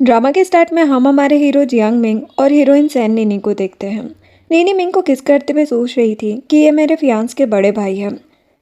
Drama के start में हम हमारे हीरो जियांग मिंग और हीरोइन सैन नीनी को देखते हैं। नीनी मिंग को किस करते हुए सोच रही थी कि ये मेरे फियांस के बड़े भाई हैं।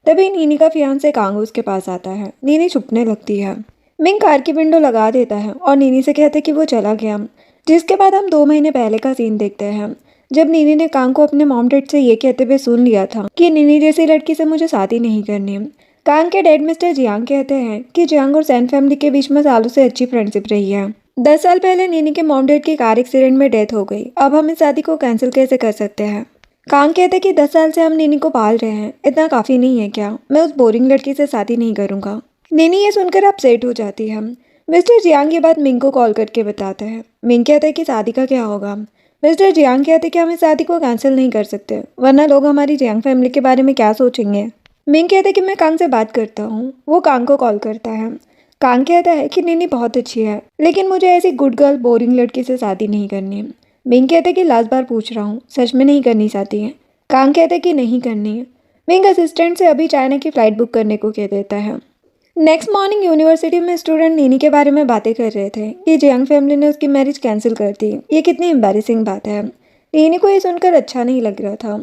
तभी नीनी का फियांस एक कांग उसके पास आता है। नीनी छुपने लगती है। मिंग कार की विंडो लगा देता है और नीनी से कहते कि वो चला गया। जिसके बाद हम 2 महीने पहले का सीन देखते हैं, जब नीनी ने कांग को अपने मॉम डैड से ये कहते हुए सुन लिया था कि नीनी जैसी लड़की से मुझे शादी नहीं करनी। कांग के डैड मिस्टर जियांग कहते हैं कि जियांग और सैन फैमिली के बीच में सालों से अच्छी फ्रेंडशिप रही है। 10 साल पहले नीनी के मॉम डैड की कार एक्सीडेंट में डेथ हो गई। अब हम इस शादी को कैंसिल कैसे कर सकते हैं। कांग कहते कि 10 साल से हम नीनी को पाल रहे हैं, इतना काफ़ी नहीं है क्या? मैं उस बोरिंग लड़की से शादी नहीं करूँगा। नीनी ये सुनकर अपसेट हो जाती है। मिस्टर जियांग ये बात मिंग को कॉल करके बताते हैं। मिंग कहते हैं कि शादी का क्या होगा। मिस्टर जियांग कहते कि हम इस शादी को कैंसिल नहीं कर सकते, वरना लोग हमारी जियांग फैमिली के बारे में क्या सोचेंगे। मिंग कहते कि मैं कांग से बात करता हूँ। वो कांग को कॉल करता है। कांग कहता है कि नीनी बहुत अच्छी है, लेकिन मुझे ऐसी गुड गर्ल बोरिंग लड़की से शादी नहीं करनी है। मिंग कहते कि लास्ट बार पूछ रहा हूँ, सच में नहीं करनी चाहती है। कांग कहते कि नहीं करनी है। मिंग असिस्टेंट से अभी चाइना की फ़्लाइट बुक करने को कह देता है। नेक्स्ट मॉर्निंग यूनिवर्सिटी में स्टूडेंट नीनी के बारे में बातें कर रहे थे कि जियांग फैमिली ने उसकी मैरिज कैंसिल कर दी। ये कितनी एम्बैरेसिंग बात है। नीनी को ये सुनकर अच्छा नहीं लग रहा था।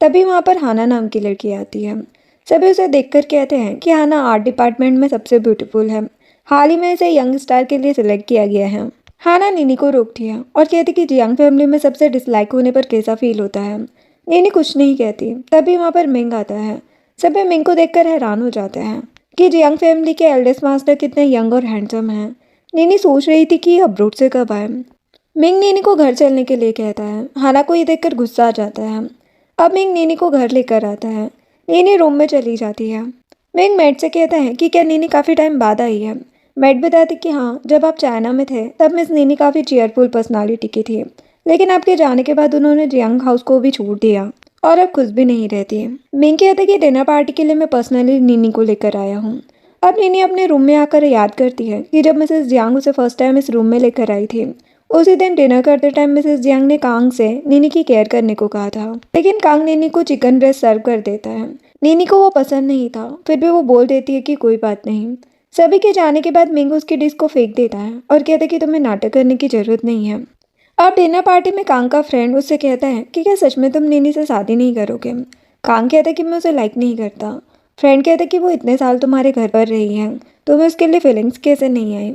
तभी वहाँ पर हाना नाम की लड़की आती है। सभी उसे देखकर कहते हैं कि हाना आर्ट डिपार्टमेंट में सबसे ब्यूटीफुल है। हाल ही में इसे यंग स्टार के लिए सिलेक्ट किया गया है। हाना नीनी को रोकती है और कहती कि जियांग फैमिली में सबसे डिसलाइक होने पर कैसा फील होता है। नीनी कुछ नहीं कहती। तभी वहाँ पर मिंग आता है। सभी मिंग को देखकर हैरान हो जाते हैं कि जियांग फैमिली के एल्डेस्ट मास्टर कितने यंग और हैंडसम हैं। नीनी सोच रही थी कि ये अब्रोड से कब आए। मिंग नीनी को घर चलने के लिए कहता है। हाना को ये देखकर गुस्सा आ जाता है। अब मिंग नीनी को घर लेकर आता है। नीनी रूम में चली जाती है। मिंग मैट से कहता है कि क्या नीनी काफ़ी टाइम बाद आई है। मैट बताती कि हाँ, जब आप चाइना में थे तब मिस नीनी काफ़ी चेयरफुल पर्सनालिटी की थी, लेकिन आपके जाने के बाद उन्होंने जियांग हाउस को भी छोड़ दिया और अब खुश भी नहीं रहती। मिंग कहते कि डिनर पार्टी के लिए मैं पर्सनली नीनी को लेकर आया हूँ। अब नीनी अपने रूम में आकर याद करती है कि जब मिसेस जियांग उसे फर्स्ट टाइम इस रूम में लेकर आई थी, उसी दिन डिनर करते टाइम मिसेस जियांग ने कांग से नीनी की केयर करने को कहा था, लेकिन कांग नीनी को चिकन ब्रेस्ट सर्व कर देता है। नीनी को वो पसंद नहीं था, फिर भी वो बोल देती है कि कोई बात नहीं। सभी के जाने के बाद मिंग उसकी डिश को फेंक देता है और कहता है कि तुम्हें नाटक करने की जरूरत नहीं है। अब डिनर पार्टी में कांग का फ्रेंड उससे कहता है कि क्या सच में तुम नीनी से शादी नहीं करोगे। कांग कहता है कि मैं उसे लाइक नहीं करता। फ्रेंड कहता है कि वो इतने साल तुम्हारे घर पर रही है, तुम्हें उसके लिए फीलिंग्स कैसे नहीं आई।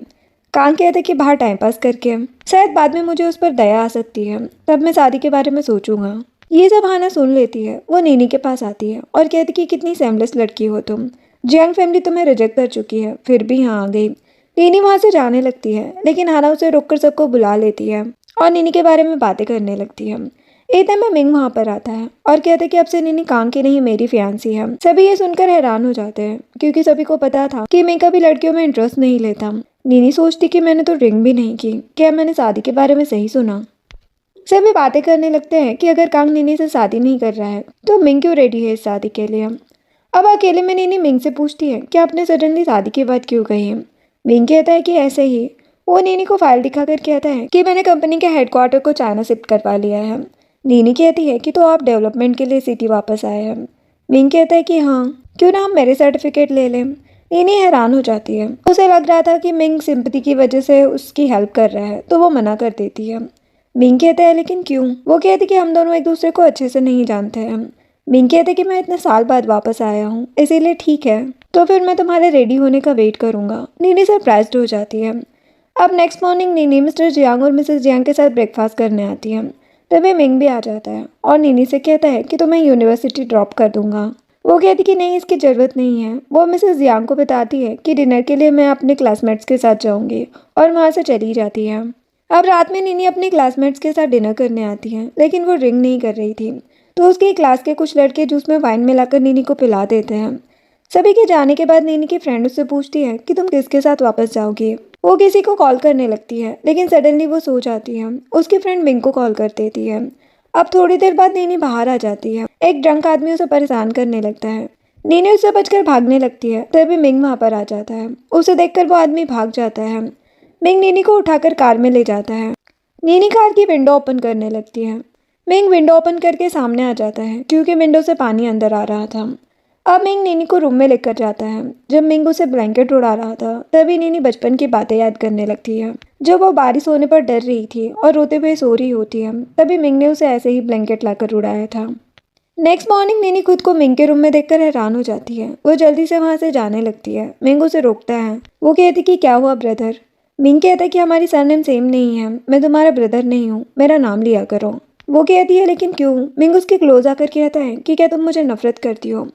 कांग कहता है कि बाहर टाइम पास करके शायद बाद में मुझे उस पर दया आ सकती है, तब मैं शादी के बारे में सोचूंगा। ये जब हाना सुन लेती है, वो नीनी के पास आती है और कहती कि कितनी सेमलेस लड़की हो तुम। जियांग फैमिली तुम्हें रिजेक्ट कर चुकी है, फिर भी यहाँ आ गई। नीनी वहाँ से जाने लगती है, लेकिन हाना उसे रोककर सबको बुला लेती है और नीनी के बारे में बातें करने लगती है। इतने में मिंग वहाँ पर आता है और कहते कि अब से नीनी कांग की नहीं मेरी फियांसी है। सभी ये सुनकर हैरान हो जाते हैं, क्योंकि सभी को पता था कि मिंग कभी लड़कियों में इंटरेस्ट नहीं लेता। नीनी सोचती कि मैंने तो रिंग भी नहीं की, क्या मैंने शादी के बारे में सही सुना। सभी बातें करने लगते हैं कि अगर कांग नीनी से शादी नहीं कर रहा है तो मिंग क्यों रेडी है इस शादी के लिए। अब अकेले में नीनी मिंग से पूछती है कि आपने सडनली शादी की बात क्यों कही है। मिंग कहता है कि ऐसे ही। वो नीनी को फाइल दिखाकर कहता है कि मैंने कंपनी के हेडक्वार्टर को चाइना शिफ्ट करवा लिया है। नीनी कहती है कि तो आप डेवलपमेंट के लिए सिटी वापस आए हैं। मिंग कहता है कि हाँ, क्यों ना हम मेरे सर्टिफिकेट ले लें। नीनी हैरान हो जाती है। उसे लग रहा था कि मिंग सिंपैथी की वजह से उसकी हेल्प कर रहा है, तो वो मना कर देती है। मिंग कहता है लेकिन क्यों। वो कहती कि हम दोनों एक दूसरे को अच्छे से नहीं जानते हैं। मिंग कहते कि मैं इतने साल बाद वापस आया हूँ, इसीलिए ठीक है, तो फिर मैं तुम्हारे रेडी होने का वेट करूँगा। नीनी सरप्राइज्ड हो जाती है। अब नेक्स्ट मॉर्निंग नीनी मिस्टर जियांग और मिसेस जियांग के साथ ब्रेकफास्ट करने आती है। तभी मिंग भी आ जाता है और नीनी से कहता है कि तुम्हें यूनिवर्सिटी ड्रॉप कर दूंगा। वो कहती कि नहीं, इसकी ज़रूरत नहीं है। वो मिसेस जियांग को बताती है कि डिनर के लिए मैं अपने क्लासमेट्स के साथ जाऊँगी और वहाँ से चली जाती है। अब रात में नीनी अपने क्लासमेट्स के साथ डिनर करने आती है, लेकिन वो ड्रिंक नहीं कर रही थी, तो उसकी क्लास के कुछ लड़के जूस में वाइन मिलाकर नीनी को पिला देते हैं। सभी के जाने के बाद नीनी की फ्रेंड उससे पूछती है कि तुम किसके साथ वापस जाओगी। वो किसी को कॉल करने लगती है, लेकिन सडनली वो सो जाती है। उसकी फ्रेंड मिंग को कॉल कर देती है। अब थोड़ी देर बाद नीनी बाहर आ जाती है। एक ड्रंक आदमी उसे परेशान करने लगता है। नीनी उससे बचकर भागने लगती है, तभी मिंग वहाँ पर आ जाता है। उसे देखकर वो आदमी भाग जाता है। मिंग नीनी को उठाकर कार में ले जाता है। नीनी कार की विंडो ओपन करने लगती है। मिंग विंडो ओपन करके सामने आ जाता है, क्योंकि विंडो से पानी अंदर आ रहा था। अब मिंग नीनी को रूम में लेकर जाता है। जब मिंग उसे ब्लैंकेट उड़ा रहा था तभी नीनी बचपन की बातें याद करने लगती है। जब वो बारिश होने पर डर रही थी और रोते हुए सो रही होती है तभी मिंग ने उसे ऐसे ही ब्लैंकेट लाकर उड़ाया था। नेक्स्ट मॉर्निंग नीनी खुद को मिंग के रूम में देखकर हैरान हो जाती है। वो जल्दी से वहां से जाने लगती है। मिंग उसे रोकता है। वो कहती कि क्या हुआ ब्रदर। मिंग कहता है कि हमारी सरनेम सेम नहीं है, मैं तुम्हारा ब्रदर नहीं हूँ, मेरा नाम लिया करो। वो कहती है लेकिन क्यों। मिंग उसके क्लोज आकर कहता है कि क्या तुम मुझे नफरत करती हो।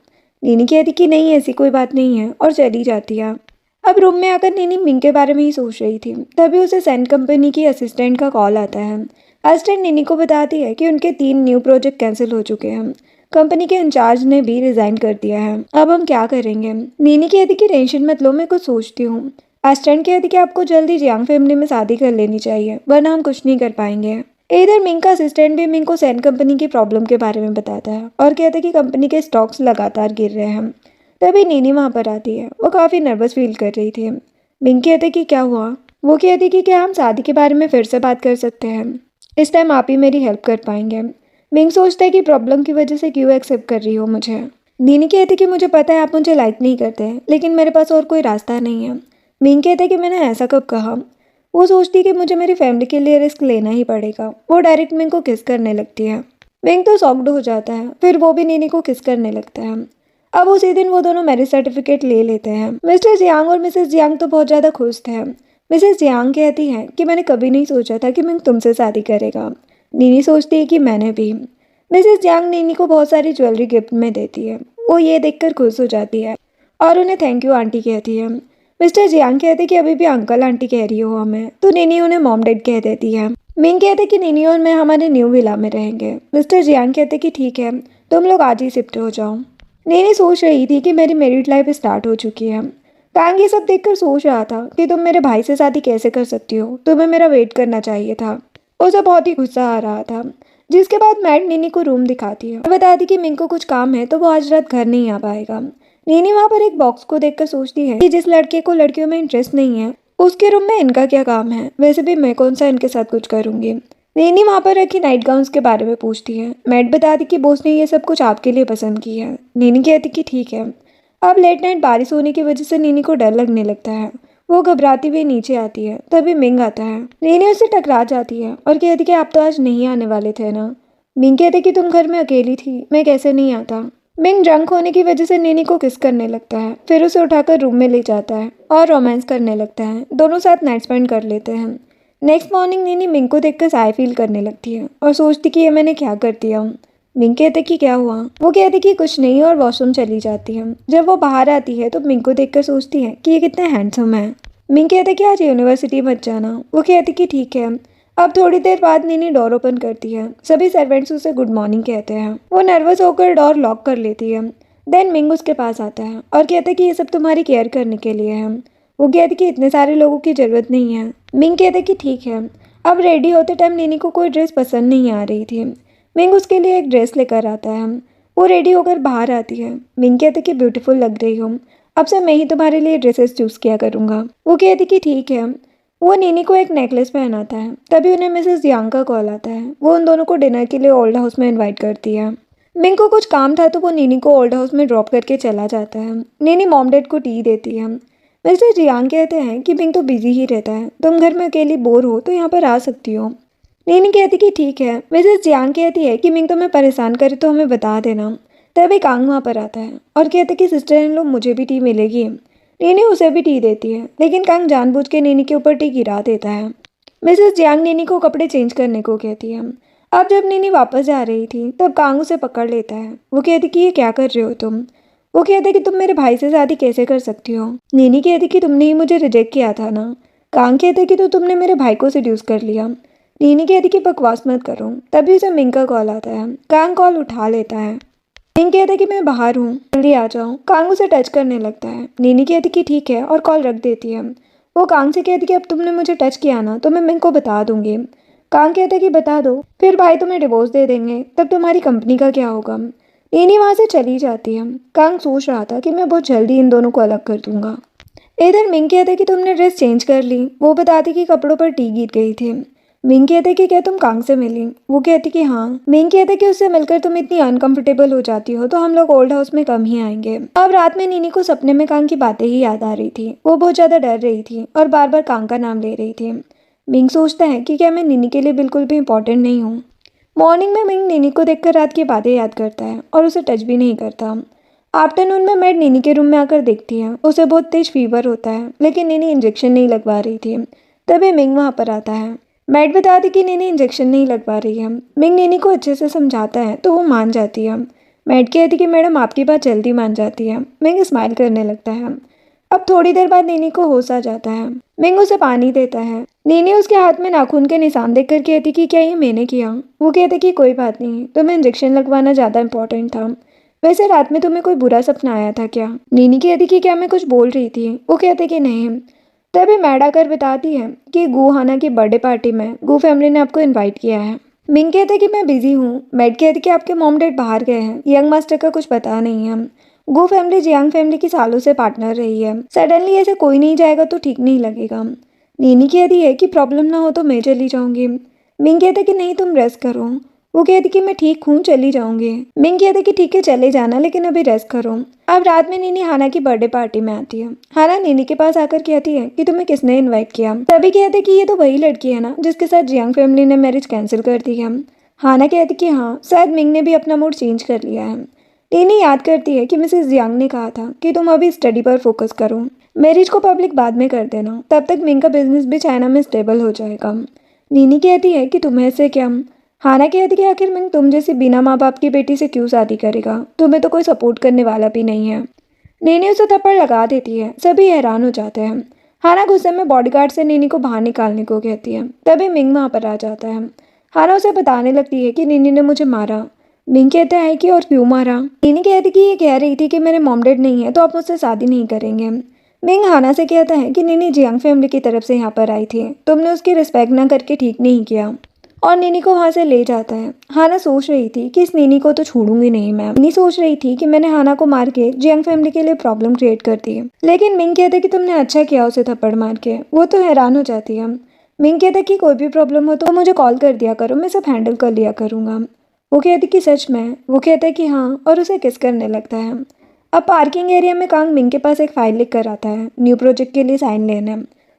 नीनी कहती कि नहीं ऐसी कोई बात नहीं है और चली जाती है। अब रूम में आकर नीनी मिंग के बारे में ही सोच रही थी तभी उसे सैन कंपनी की असिस्टेंट का कॉल आता है। असिस्टेंट नीनी को बताती है कि उनके 3 न्यू प्रोजेक्ट कैंसिल हो चुके हैं। कंपनी के इंचार्ज ने भी रिजाइन कर दिया है। अब हम क्या करेंगे। नीनी कहती कि टेंशन मत लो, मैं कुछ सोचती हूँ। असिस्टेंट कहती कि आपको जल्दी जियांग फैमिली में शादी कर लेनी चाहिए वरना हम कुछ नहीं कर पाएंगे। इधर मिंग का असिस्टेंट भी मिंग को सैन कंपनी की प्रॉब्लम के बारे में बताता है और कहता है कि कंपनी के स्टॉक्स लगातार गिर रहे हैं। तभी नीनी वहां पर आती है। वो काफ़ी नर्वस फील कर रही थी। मिंग कहते कि क्या हुआ। वो कहती कि क्या हम शादी के बारे में फिर से बात कर सकते हैं, इस टाइम आप ही मेरी हेल्प कर पाएंगे। मिंग सोचता है कि प्रॉब्लम की वजह से क्यों एक्सेप्ट कर रही हो मुझे। नीनी कहती कि मुझे पता है आप मुझे लाइक नहीं करते लेकिन मेरे पास और कोई रास्ता नहीं है। मिंग कहते कि मैंने ऐसा कब कहा। वो सोचती कि मुझे मेरी फैमिली के लिए रिस्क लेना ही पड़ेगा। वो डायरेक्ट मिंग को किस करने लगती है। मिंग तो शॉक्ड हो जाता है, फिर वो भी नीनी को किस करने लगता है। अब उसी दिन वो दोनों मैरिज सर्टिफिकेट ले लेते हैं। मिस्टर जियांग और मिसेस जियांग तो बहुत ज़्यादा खुश थे। मिसेस जियांग कहती है कि मैंने कभी नहीं सोचा था कि मिंग तुमसे शादी करेगा। नीनी सोचती है कि मैंने भी। मिसेस जियांग नीनी को बहुत सारी ज्वेलरी गिफ्ट में देती है। वो ये देखकर खुश हो जाती है और उन्हें थैंक यू आंटी कहती है। मिस्टर जियांग कहते कि अभी भी अंकल आंटी कह रही हो हमें, तो नीनी उन्हें मॉम डैड कह देती है। मिंग कहते कि नीनी और मैं हमारे न्यू विला में रहेंगे। मिस्टर जियांग कहते कि ठीक है, तुम लोग आज ही शिफ्ट हो जाओ। नीनी सोच रही थी कि मेरी मैरिड लाइफ स्टार्ट हो चुकी है। कांग ये सब देखकर सोच रहा था कि तुम मेरे भाई से शादी कैसे कर सकती हो, तुम्हें मेरा वेट करना चाहिए था। उसे बहुत ही गुस्सा आ रहा था। जिसके बाद मैड नीनी को रूम दिखाती है और बताती कि मिंग को कुछ काम है तो वो आज रात घर नहीं आ पाएगा। नीनी वहाँ पर एक बॉक्स को देखकर सोचती है कि जिस लड़के को लड़कियों में इंटरेस्ट नहीं है उसके रूम में इनका क्या काम है, वैसे भी मैं कौन सा इनके साथ कुछ करूंगी। नीनी वहाँ पर रखी नाइट गाउन्स के बारे में पूछती है। मैट बताती कि बॉस ने ये सब कुछ आपके लिए पसंद की है। नीनी कहती कि ठीक है। अब लेट नाइट बारिश होने की वजह से नीनी को डर लगने लगता है। वो घबराती हुई नीचे आती है तभी मिंग आता है। नीनी उससे टकरा जाती है और कहती कि आप तो आज नहीं आने वाले थे ना। मिंग कहते कि तुम घर में अकेली थी, मैं कैसे नहीं आता। मिंग ड्रंक होने की वजह से नीनी को किस करने लगता है, फिर उसे उठाकर रूम में ले जाता है और रोमांस करने लगता है। दोनों साथ नाइट स्पेंड कर लेते हैं। नेक्स्ट मॉर्निंग नीनी मिंग को देखकर साय फील करने लगती है और सोचती कि ये मैंने क्या कर दिया। मिंग कहते कि क्या हुआ। वो कहते कि कुछ नहीं और वॉशरूम चली जाती है। जब वो बाहर आती है तो मिंग को देखकर सोचती है कि ये कितना हैंडसम है। मिंग कहते कि आज यूनिवर्सिटी मत जाना। वो कहती कि ठीक है। अब थोड़ी देर बाद नीनी डोर ओपन करती है। सभी सर्वेंट्स उसे गुड मॉर्निंग कहते हैं। वो नर्वस होकर डोर लॉक कर लेती है। देन मिंग उसके पास आता है और कहता है कि ये सब तुम्हारी केयर करने के लिए है। वो कहती कि इतने सारे लोगों की ज़रूरत नहीं है। मिंग कहते कि ठीक है। अब रेडी होते टाइम नीनी को कोई ड्रेस पसंद नहीं आ रही थी। मिंग उसके लिए एक ड्रेस लेकर आता है। वो रेडी होकर बाहर आती है। मिंग कहते कि ब्यूटीफुल लग रही हो, अब से मैं ही तुम्हारे लिए ड्रेसेस चूज़ किया करूँगा। वो कहती कि ठीक है। वो नीनी को एक नेकलेस पहनाता है। तभी उन्हें मिसेस जियांग का कॉल आता है। वो उन दोनों को डिनर के लिए ओल्ड हाउस में इनवाइट करती है। मिंग को कुछ काम था तो वो नीनी को ओल्ड हाउस में ड्रॉप करके चला जाता है। नीनी मॉम डैड को टी देती है। मिस्टर जियांग कहते हैं कि मिंग तो बिजी ही रहता है, तुम घर में अकेली बोर हो तो यहाँ पर आ सकती हो। नीनी कहती कि ठीक है। मिसेस जियांग कहती है कि मिंग तुम्हें परेशान करे तो हमें बता देना। तभी कांग वहाँ पर आता है और कहते कि सिस्टर इन लोग मुझे भी टी मिलेगी। नीनी उसे भी टी देती है लेकिन कांग जानबूझ के नीनी के ऊपर टी गिरा देता है। मिसेस जियांग नीनी को कपड़े चेंज करने को कहती है। अब जब नीनी वापस जा रही थी तब कांग उसे पकड़ लेता है। वो कहती कि ये क्या कर रहे हो तुम। वो कहते कि तुम मेरे भाई से शादी कैसे कर सकती हो। नीनी कहती कि तुमने ही मुझे रिजेक्ट किया था ना। कांग कहते कि तो तुमने मेरे भाई को सेड्यूस कर लिया। नीनी कहती कि बकवास मत करो। तभी उसे मिंग का कॉल आता है। कांग कॉल उठा लेता है। मिंग कहता है कि मैं बाहर हूँ, जल्दी आ जाओ। कांग उसे टच करने लगता है। नीनी कहती कि ठीक है और कॉल रख देती है। वो कांग से कहती कि अब तुमने मुझे टच किया ना तो मैं मिंग को बता दूंगी। कांग कहता है कि बता दो, फिर भाई तुम्हें डिवोर्स दे देंगे, तब तुम्हारी कंपनी का क्या होगा। नीनी वहाँ से चली जाती है। कांग सोच रहा था कि मैं बहुत जल्दी इन दोनों को अलग कर दूंगा। इधर मिंग कहता है कि तुमने ड्रेस चेंज कर ली। वो बताती कि कपड़ों पर टी गिर गई थी। मिंग कहते कि क्या तुम कांग से मिली? वो कहती कि हाँ। मिंग कहते कि उससे मिलकर तुम इतनी अनकंफर्टेबल हो जाती हो तो हम लोग ओल्ड हाउस में कम ही आएंगे। अब रात में नीनी को सपने में कांग की बातें ही याद आ रही थी। वो बहुत ज्यादा डर रही थी और बार बार कांग का नाम ले रही थी। मिंग सोचता है कि क्या मैं नीनी के लिए बिल्कुल भी इंपॉर्टेंट नहीं हूँ। मॉर्निंग में मिंग नीनी को देखकर रात की बातें याद करता है और उसे टच भी नहीं करता। आफ्टरनून में मैड नीनी के रूम में आकर देखती है। उसे बहुत तेज फीवर होता है लेकिन नीनी इंजेक्शन नहीं लगवा रही थी। तभी मिंग वहाँ पर आता है। मैड बताती कि नीनी इंजेक्शन नहीं लगवा रही है। मिंग नीनी को अच्छे से समझाता है तो वो मान जाती है। मैड कहती कि मैडम आपकी बात जल्दी मान जाती है। मिंग स्माइल करने लगता है। अब थोड़ी देर बाद नीनी को होश आ जाता है। मिंग उसे पानी देता है। नीनी उसके हाथ में नाखून के निशान देखकर कहती कि क्या ये मैंने किया? वो कहते कि कोई बात नहीं, तुम्हें इंजेक्शन लगवाना ज़्यादा इंपॉर्टेंट था। वैसे रात में तुम्हें कोई बुरा सपना आया था क्या? नीनी कहती कि क्या मैं कुछ बोल रही थी? वो कहते कि नहीं। तभी मैड आकर बताती है कि गू हाना की बर्थडे पार्टी में गू फैमिली ने आपको इनवाइट किया है। मिंग कहते कि मैं बिजी हूँ। मैड कहती कि आपके मॉम डैड बाहर गए हैं, यंग मास्टर का कुछ पता नहीं है। गू फैमिली जियांग फैमिली की सालों से पार्टनर रही है। सडनली ऐसे कोई नहीं जाएगा तो ठीक नहीं लगेगा। नीनी कहती है कि प्रॉब्लम ना हो तो मैं चली जाऊंगी। मिंग कहते कि नहीं तुम रेस्ट करो। वो कहती कि मैं ठीक हूँ, चली जाऊंगी। मिंग कहते कि ठीक है चले जाना लेकिन अभी रेस्ट करो। अब रात में नीनी हाना की बर्थडे पार्टी में आती है। हाना नीनी के पास आकर कहती है कि तुम्हें किसने इनवाइट किया? तभी कहते कि ये तो वही लड़की है ना जिसके साथ जियांग फैमिली ने मैरिज कैंसिल कर दी है। हाना कहती कि हाँ, शायद मिंग ने भी अपना मूड चेंज कर लिया है। नीनी याद करती है कि मिसेस जियांग ने कहा था कि तुम अभी स्टडी पर फोकस करो, मैरिज को पब्लिक बाद में कर देना, तब तक मिंग का बिजनेस भी चाइना में स्टेबल हो जाएगा। नीनी कहती है कि तुम्हें से क्या? हाना कहती कि आखिर मिंग तुम जैसी बिना माँ बाप की बेटी से क्यों शादी करेगा? तुम्हें तो कोई सपोर्ट करने वाला भी नहीं है। नीनी उसे थप्पड़ लगा देती है। सभी हैरान हो जाते हैं। हाना गुस्से में बॉडीगार्ड से नीनी को बाहर निकालने को कहती है। तभी मिंग वहाँ पर आ जाता है। हाना उसे बताने लगती है कि नीनी ने मुझे मारा। मिंग कहता है कि और क्यों मारा? नीनी कहती कि ये कह रही थी कि मेरे मॉम डैड नहीं है तो आप मुझसे शादी नहीं करेंगे। मिंग हाना से कहता है कि नीनी जियांग फैमिली की तरफ से यहाँ पर आई थी, तुमने उसकी रिस्पेक्ट ना करके ठीक नहीं किया, और नीनी को वहाँ से ले जाता है। हाना सोच रही थी कि इस नीनी को तो छोड़ूंगी नहीं मैं। नीनी सोच रही थी कि मैंने हाना को मार के जियांग फैमिली के लिए प्रॉब्लम क्रिएट कर दी, लेकिन मिंग कहते कि तुमने अच्छा किया उसे थप्पड़ मार के। वो तो हैरान हो जाती है। मिंग कहते कि कोई भी प्रॉब्लम हो तो मुझे कॉल कर दिया करो, मैं सब हैंडल कर लिया करूँगा। वो कहती कि सच में? वो कहता है कि हाँ, और उसे किस करने लगता है। अब पार्किंग एरिया में कांग मिंग के पास एक फाइल लिख कर आता है न्यू प्रोजेक्ट के लिए साइन लेने।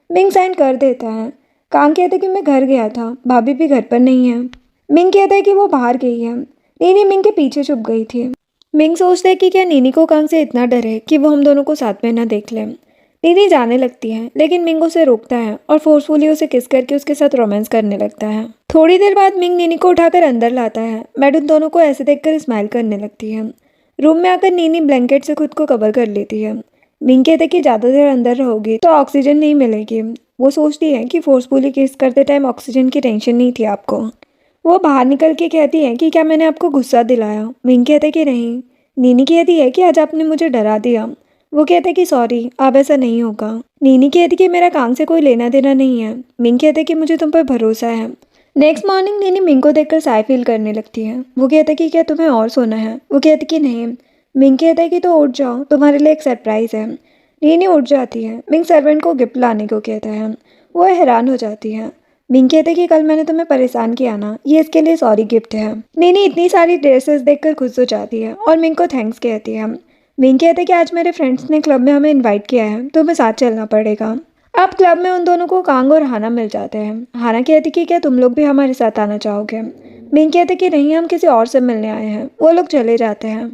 मिंग साइन कर देता है। कांग कहते कि मैं घर गया था, भाभी भी घर पर नहीं है। मिंग कहता है कि वो बाहर गई है। नीनी मिंग के पीछे छुप गई थी। मिंग सोचता है कि क्या नीनी को कांग से इतना डर है कि वो हम दोनों को साथ में न देख ले। नीनी जाने लगती है लेकिन मिंग उसे रोकता है और फोर्सफुली उसे किस करके उसके साथ रोमांस करने लगता है। थोड़ी देर बाद मिंग नीनी को उठाकर अंदर लाता है। मैड उन दोनों को ऐसे देखकर स्माइल करने लगती है। रूम में आकर नीनी ब्लैंकेट से खुद को कवर कर लेती है। मिंग कहते कि ज़्यादा देर अंदर रहोगी तो ऑक्सीजन नहीं मिलेगी। वो सोचती है कि फोर्सफुली किस करते टाइम ऑक्सीजन की टेंशन नहीं थी आपको। वो बाहर निकल के कहती है कि क्या मैंने आपको गुस्सा दिलाया? मिंग कहते कि नहीं। नीनी कहती है कि आज आपने मुझे डरा दिया। वो कहते कि सॉरी, अब ऐसा नहीं होगा। नीनी कहती कि मेरा काम से कोई लेना देना नहीं है। मिंग कहते कि मुझे तुम पर भरोसा है। नेक्स्ट मॉर्निंग नीनी मिंग को देखकर साय फील करने लगती है। वो कहते कि क्या तुम्हें और सोना है? वो कहती कि नहीं। मिंग कहता है कि तो उठ जाओ, तुम्हारे लिए एक सरप्राइज़ है। नीनी उठ जाती है। मिंग सर्वेंट को गिफ्ट लाने को कहता है। वो हैरान हो जाती है। मिंग कहते कि कल मैंने तुम्हें परेशान किया ना, ये इसके लिए सॉरी गिफ्ट है। नीनी इतनी सारी ड्रेसेस देखकर खुश हो जाती है और मिंग को थैंक्स कहती है। मिंग कहते कि आज मेरे फ्रेंड्स ने क्लब में हमें इनवाइट किया है तो हमें साथ चलना पड़ेगा। अब क्लब में उन दोनों को कांग और हाना मिल जाते हैं। हाना कहती कि क्या तुम लोग भी हमारे साथ आना चाहोगे? मिंग कहते कि नहीं, हम किसी और से मिलने आए हैं। वो लोग चले जाते हैं।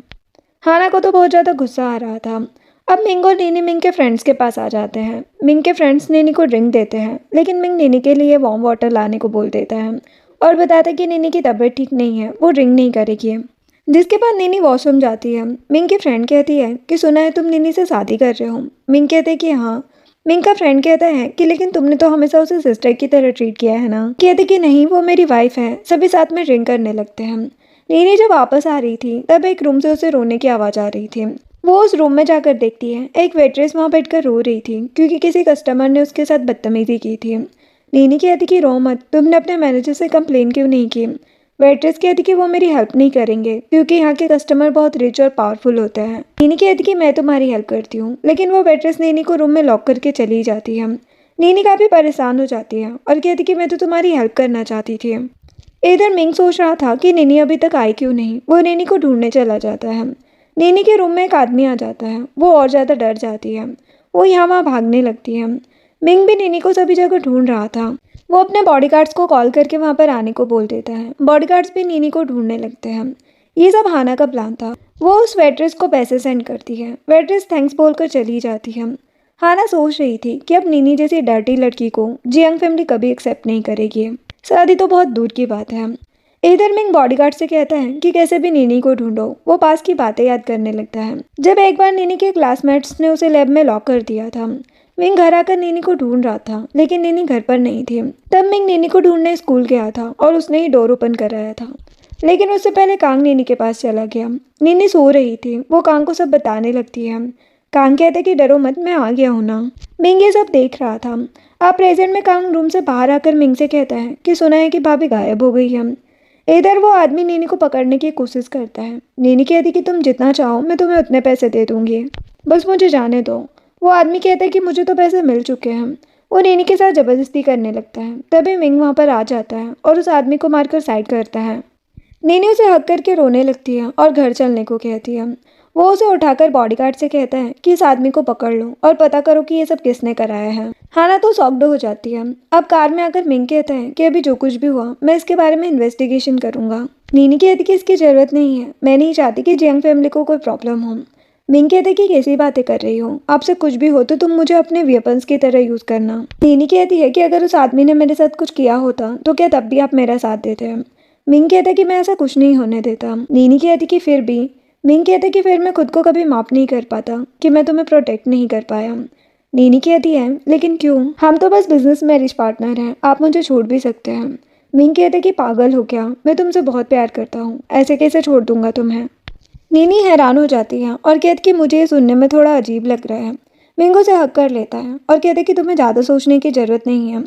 हाना को तो बहुत ज़्यादा गुस्सा आ रहा था। अब मिंग और नीनी मिंग के फ्रेंड्स के पास आ जाते हैं। मिंग के फ्रेंड्स नीनी को ड्रिंक देते हैं लेकिन मिंग नीनी के लिए वार्म वाटर लाने को बोल देता है और बताता है कि नीनी की तबीयत ठीक नहीं है, वो ड्रिंक नहीं करेगी। जिसके बाद नीनी वॉशरूम जाती है। मिंग की फ्रेंड कहती है कि सुना है तुम नीनी से शादी कर रहे हो। मिंग कहते कि हाँ। मिंग का फ्रेंड कहता है कि लेकिन तुमने तो हमेशा उसे सिस्टर की तरह ट्रीट किया है ना। कहते कि नहीं, वो मेरी वाइफ है। सभी साथ में ड्रिंक करने लगते हैं। नीनी जब वापस आ रही थी तब एक रूम से उसे रोने की आवाज़ आ रही थी। वो उस रूम में जाकर देखती है। एक वेट्रेस वहाँ बैठकर रो रही थी क्योंकि किसी कस्टमर ने उसके साथ बदतमीजी की थी। नीनी कहती कि रो मत, तुमने अपने मैनेजर से कंप्लेन क्यों नहीं की? वेट्रेस कहती कि वो मेरी हेल्प नहीं करेंगे क्योंकि यहाँ के कस्टमर बहुत रिच और पावरफुल होते हैं। नीनी कहती कि मैं तुम्हारी हेल्प करती हूँ, लेकिन वो वेट्रेस नीनी को रूम में लॉक करके चली जाती है। नीनी काफ़ी परेशान हो जाती है और कहती कि मैं तो तुम्हारी हेल्प करना चाहती थी। इधर मिंग सोच रहा था कि नीनी अभी तक आई क्यों नहीं। वो नीनी को ढूंढने चला जाता है। नीनी के रूम में एक आदमी आ जाता है। वो और ज़्यादा डर जाती है। वो यहाँ वहाँ भागने लगती है। मिंग भी नीनी को सभी जगह ढूंढ रहा था। वो अपने बॉडीगार्ड्स को कॉल करके वहाँ पर आने को बोल देता है। बॉडीगार्ड्स भी नीनी को ढूंढने लगते हैं। ये सब हाना का प्लान था। वो उस वेट्रेस को पैसे सेंड करती है। वेट्रेस थैंक्स बोलकर चली जाती है। हाना सोच रही थी कि अब नीनी जैसी डर्टी लड़की को जियांग फैमिली कभी एक्सेप्ट नहीं करेगी। शादी तो बहुत दूर की बात है। इधर मिंग बॉडीगार्ड से कहता है कि कैसे भी नीनी को ढूंढो। वो पास की बातें याद करने लगता है जब एक बार नीनी के क्लासमेट्स ने उसे लैब में लॉक कर दिया था। मिंग घर आकर नीनी को ढूंढ रहा था लेकिन नीनी घर पर नहीं थी। तब मिंग नीनी को ढूंढने स्कूल गया था और उसने ही डोर ओपन कराया था। लेकिन उससे पहले कांग नीनी के पास चला गया। नीनी सो रही थी। वो कांग को सब बताने लगती है। कांग कहते कि डरो मत, मैं आ गया हूँ ना। मिंग ये सब देख रहा था। अब प्रेजेंट में कांग रूम से बाहर आकर मिंग से कहता है कि सुना है कि भाभी गायब हो गई है। इधर वो आदमी नीनी को पकड़ने की कोशिश करता है। नीनी कहती कि तुम जितना चाहो मैं तुम्हें उतने पैसे दे दूंगी, बस मुझे जाने दो। वो आदमी कहता है कि मुझे तो पैसे मिल चुके हैं। वो नीनी के साथ ज़बरदस्ती करने लगता है। तभी मिंग वहाँ पर आ जाता है और उस आदमी को मारकर साइड करता है। नीनी उसे हक करके रोने लगती है और घर चलने को कहती है। वो उसे उठाकर बॉडीगार्ड से कहता है कि इस आदमी को पकड़ लो और पता करो कि ये सब किसने कराया है। हाना तो सॉक्ड हो जाती है। अब कार में आकर मिंग कहता है कि अभी जो कुछ भी हुआ मैं इसके बारे में इन्वेस्टिगेशन करूंगा। नीनी कहती कि इसकी जरूरत नहीं है, मैं नहीं चाहती कि जियांग फैमिली को कोई प्रॉब्लम हो। मिंग कहते कि कैसी बातें कर रही हो, आपसे कुछ भी हो तो तुम मुझे अपने वेपन्स की तरह यूज करना। नीनी कहती है कि अगर उस आदमी ने मेरे साथ कुछ किया होता तो क्या तब भी आप मेरा साथ देते। मिंग कहता कि मैं ऐसा कुछ नहीं होने देता। नीनी कहती कि फिर भी। मिंग कहता कि फिर मैं खुद को कभी माफ नहीं कर पाता कि मैं तुम्हें प्रोटेक्ट नहीं कर पाया। नीनी कहती है लेकिन क्यों, हम तो बस बिजनेस मैरिज पार्टनर हैं, आप मुझे छोड़ भी सकते हैं। मिंग कहता कि पागल हो क्या, मैं तुमसे बहुत प्यार करता हूँ, ऐसे कैसे छोड़ दूंगा तुम्हें। नीनी हैरान हो जाती है और कहती कि मुझे ये सुनने में थोड़ा अजीब लग रहा है। मिंग उसे हक कर लेता है और कहते कि तुम्हें ज़्यादा सोचने की ज़रूरत नहीं है।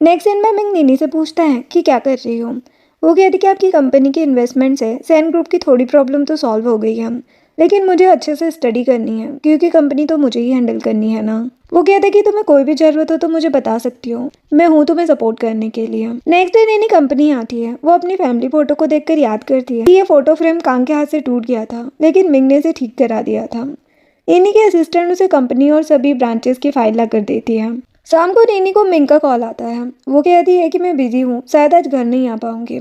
नेक्स्ट दिन में मिंग नीनी से पूछता है कि क्या कर रही हो। वो कहती कि आपकी कंपनी की इन्वेस्टमेंट से सैन ग्रुप की थोड़ी प्रॉब्लम तो सॉल्व हो गई है, लेकिन मुझे अच्छे से स्टडी करनी है क्योंकि कंपनी तो मुझे ही हैंडल करनी है ना। वो कहते कि तुम्हें कोई भी ज़रूरत हो तो मुझे बता सकती हो, मैं हूँ तुम्हें सपोर्ट करने के लिए। नेक्स्ट डे नीनी कंपनी आती है। वो अपनी फैमिली फोटो को देखकर याद करती है कि ये फोटो फ्रेम कांग के हाथ से टूट गया था लेकिन मिंग ने इसे ठीक करा दिया था। नीनी के असिस्टेंट उसे कंपनी और सभी ब्रांचेस की फाइल ला कर देती है। शाम को नीनी को मिंग का कॉल आता है। वो कहती है कि मैं बिजी हूँ, शायद आज घर नहीं आ पाऊंगी।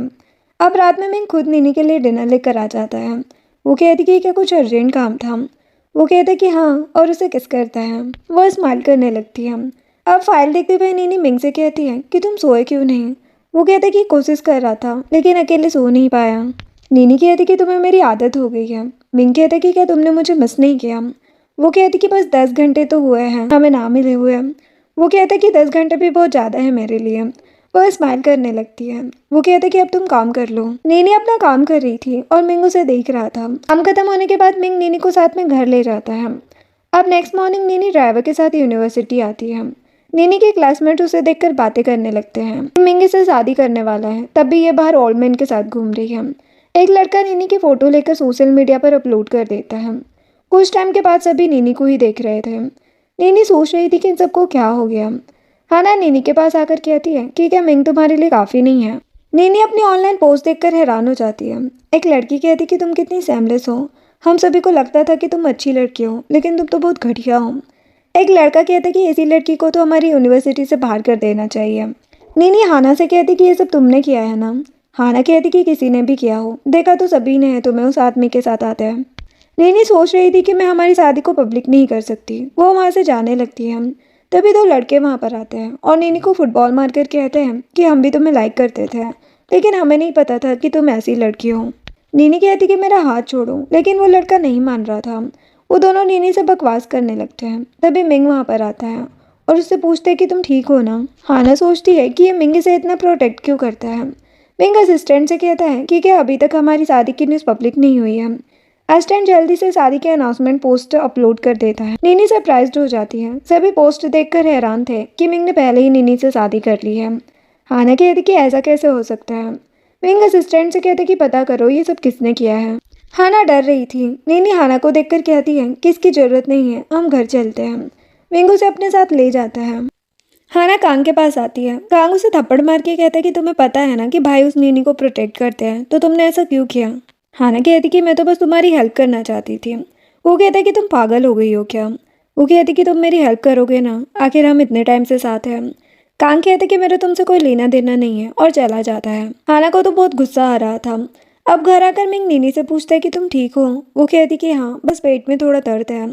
अब रात में मिंग खुद नीनी के लिए डिनर लेकर आ जाता है। वो कहती कि क्या कुछ अर्जेंट काम था। वो कहता कि हाँ और उसे किस करता है। वो स्माइल करने लगती है। अब फाइल देखते हुए नीनी मिंग से कहती है कि तुम सोए क्यों नहीं। वो कहता कि कोशिश कर रहा था लेकिन अकेले सो नहीं पाया। नीनी कहती कि तुम्हें मेरी आदत हो गई है। मिंग कहता कि क्या तुमने मुझे मिस नहीं किया। वो कहती कि बस 10 घंटे तो हुए हैं हमें ना मिले हुए। वो कहता कि 10 घंटे भी बहुत ज़्यादा है मेरे लिए। वह स्माइल करने लगती है। वो कहता कि अब तुम काम कर लो। नीनी अपना काम कर रही थी और मिंग उसे देख रहा था। काम खत्म होने के बाद मिंग नीनी को साथ में घर ले जाता है। अब नेक्स्ट मॉर्निंग नीनी ड्राइवर के साथ यूनिवर्सिटी आती है। नीनी के क्लासमेट उसे देखकर बातें करने लगते हैं। मिंग इसे शादी करने वाला है, तब भी ये बाहर ओल्ड मैन के साथ घूम रही है। एक लड़का नीनी की फोटो लेकर सोशल मीडिया पर अपलोड कर देता है। कुछ टाइम के बाद सभी नीनी को ही देख रहे थे। नीनी सोच रही थी कि इन सबको क्या हो गया। हाना नीनी के पास आकर कहती है कि क्या मिंग तुम्हारे लिए काफ़ी नहीं है। नीनी अपनी ऑनलाइन पोस्ट देखकर हैरान हो जाती है। एक लड़की कहती कि तुम कितनी सेमलेस हो, हम सभी को लगता था कि तुम अच्छी लड़की हो लेकिन तुम तो बहुत घटिया हो। एक लड़का कहता कि ऐसी लड़की को तो हमारी यूनिवर्सिटी से बाहर कर देना चाहिए। नीनी हाना से कहती कि ये सब तुमने किया है ना। हाना कहती कि किसी ने भी किया हो, देखा तो सभी ने है तुम्हें उस आदमी के साथ आते हैं। नीनी सोच रही थी कि मैं हमारी शादी को पब्लिक नहीं कर सकती। वो वहाँ से जाने लगती है। तभी 2 लड़के वहाँ पर आते हैं और नीनी को फुटबॉल मारकर कहते हैं कि हम भी तुम्हें लाइक करते थे लेकिन हमें नहीं पता था कि तुम ऐसी लड़की हो। नीनी कहती कि मेरा हाथ छोड़ो लेकिन वो लड़का नहीं मान रहा था। वो दोनों नीनी से बकवास करने लगते हैं। तभी मिंग वहाँ पर आता है और उससे पूछते हैं कि तुम ठीक हो ना। हाना सोचती है कि ये मिंग से इतना प्रोटेक्ट क्यों करता है। मिंग असिस्टेंट से कहता है कि क्या अभी तक हमारी शादी की न्यूज़ पब्लिक नहीं हुई है। असिस्टेंट जल्दी से शादी के अनाउंसमेंट पोस्ट अपलोड कर देता है। नीनी सरप्राइज्ड हो जाती है। सभी पोस्ट देखकर हैरान थे कि मिंग ने पहले ही नीनी से शादी कर ली है। हाना कहती कि ऐसा कैसे हो सकता है। मिंग असिस्टेंट से कहते कि पता करो ये सब किसने किया है। हाना डर रही थी। नीनी हाना को देखकर कहती है कि इसकी ज़रूरत नहीं है, हम घर चलते हैं। मिंग उसे अपने साथ ले जाता है। हाना कांग के पास आती है। कांग उसे थप्पड़ मार के कहता है कि तुम्हें पता है ना कि भाई उस नीनी को प्रोटेक्ट करते हैं, तो तुमने ऐसा क्यों किया। हाना कहती कि मैं तो बस तुम्हारी हेल्प करना चाहती थी। वो कहता है कि तुम पागल हो गई हो क्या। वो कहती कि तुम मेरी हेल्प करोगे ना, आखिर हम इतने टाइम से साथ हैं। कांग कहते कि मेरा तुमसे कोई लेना देना नहीं है और चला जाता है। हाना को तो बहुत गुस्सा आ रहा था। अब घर आकर मिंग नीनी से पूछता है कि तुम ठीक हो। वो कहती कि हाँ, बस पेट में थोड़ा दर्द है।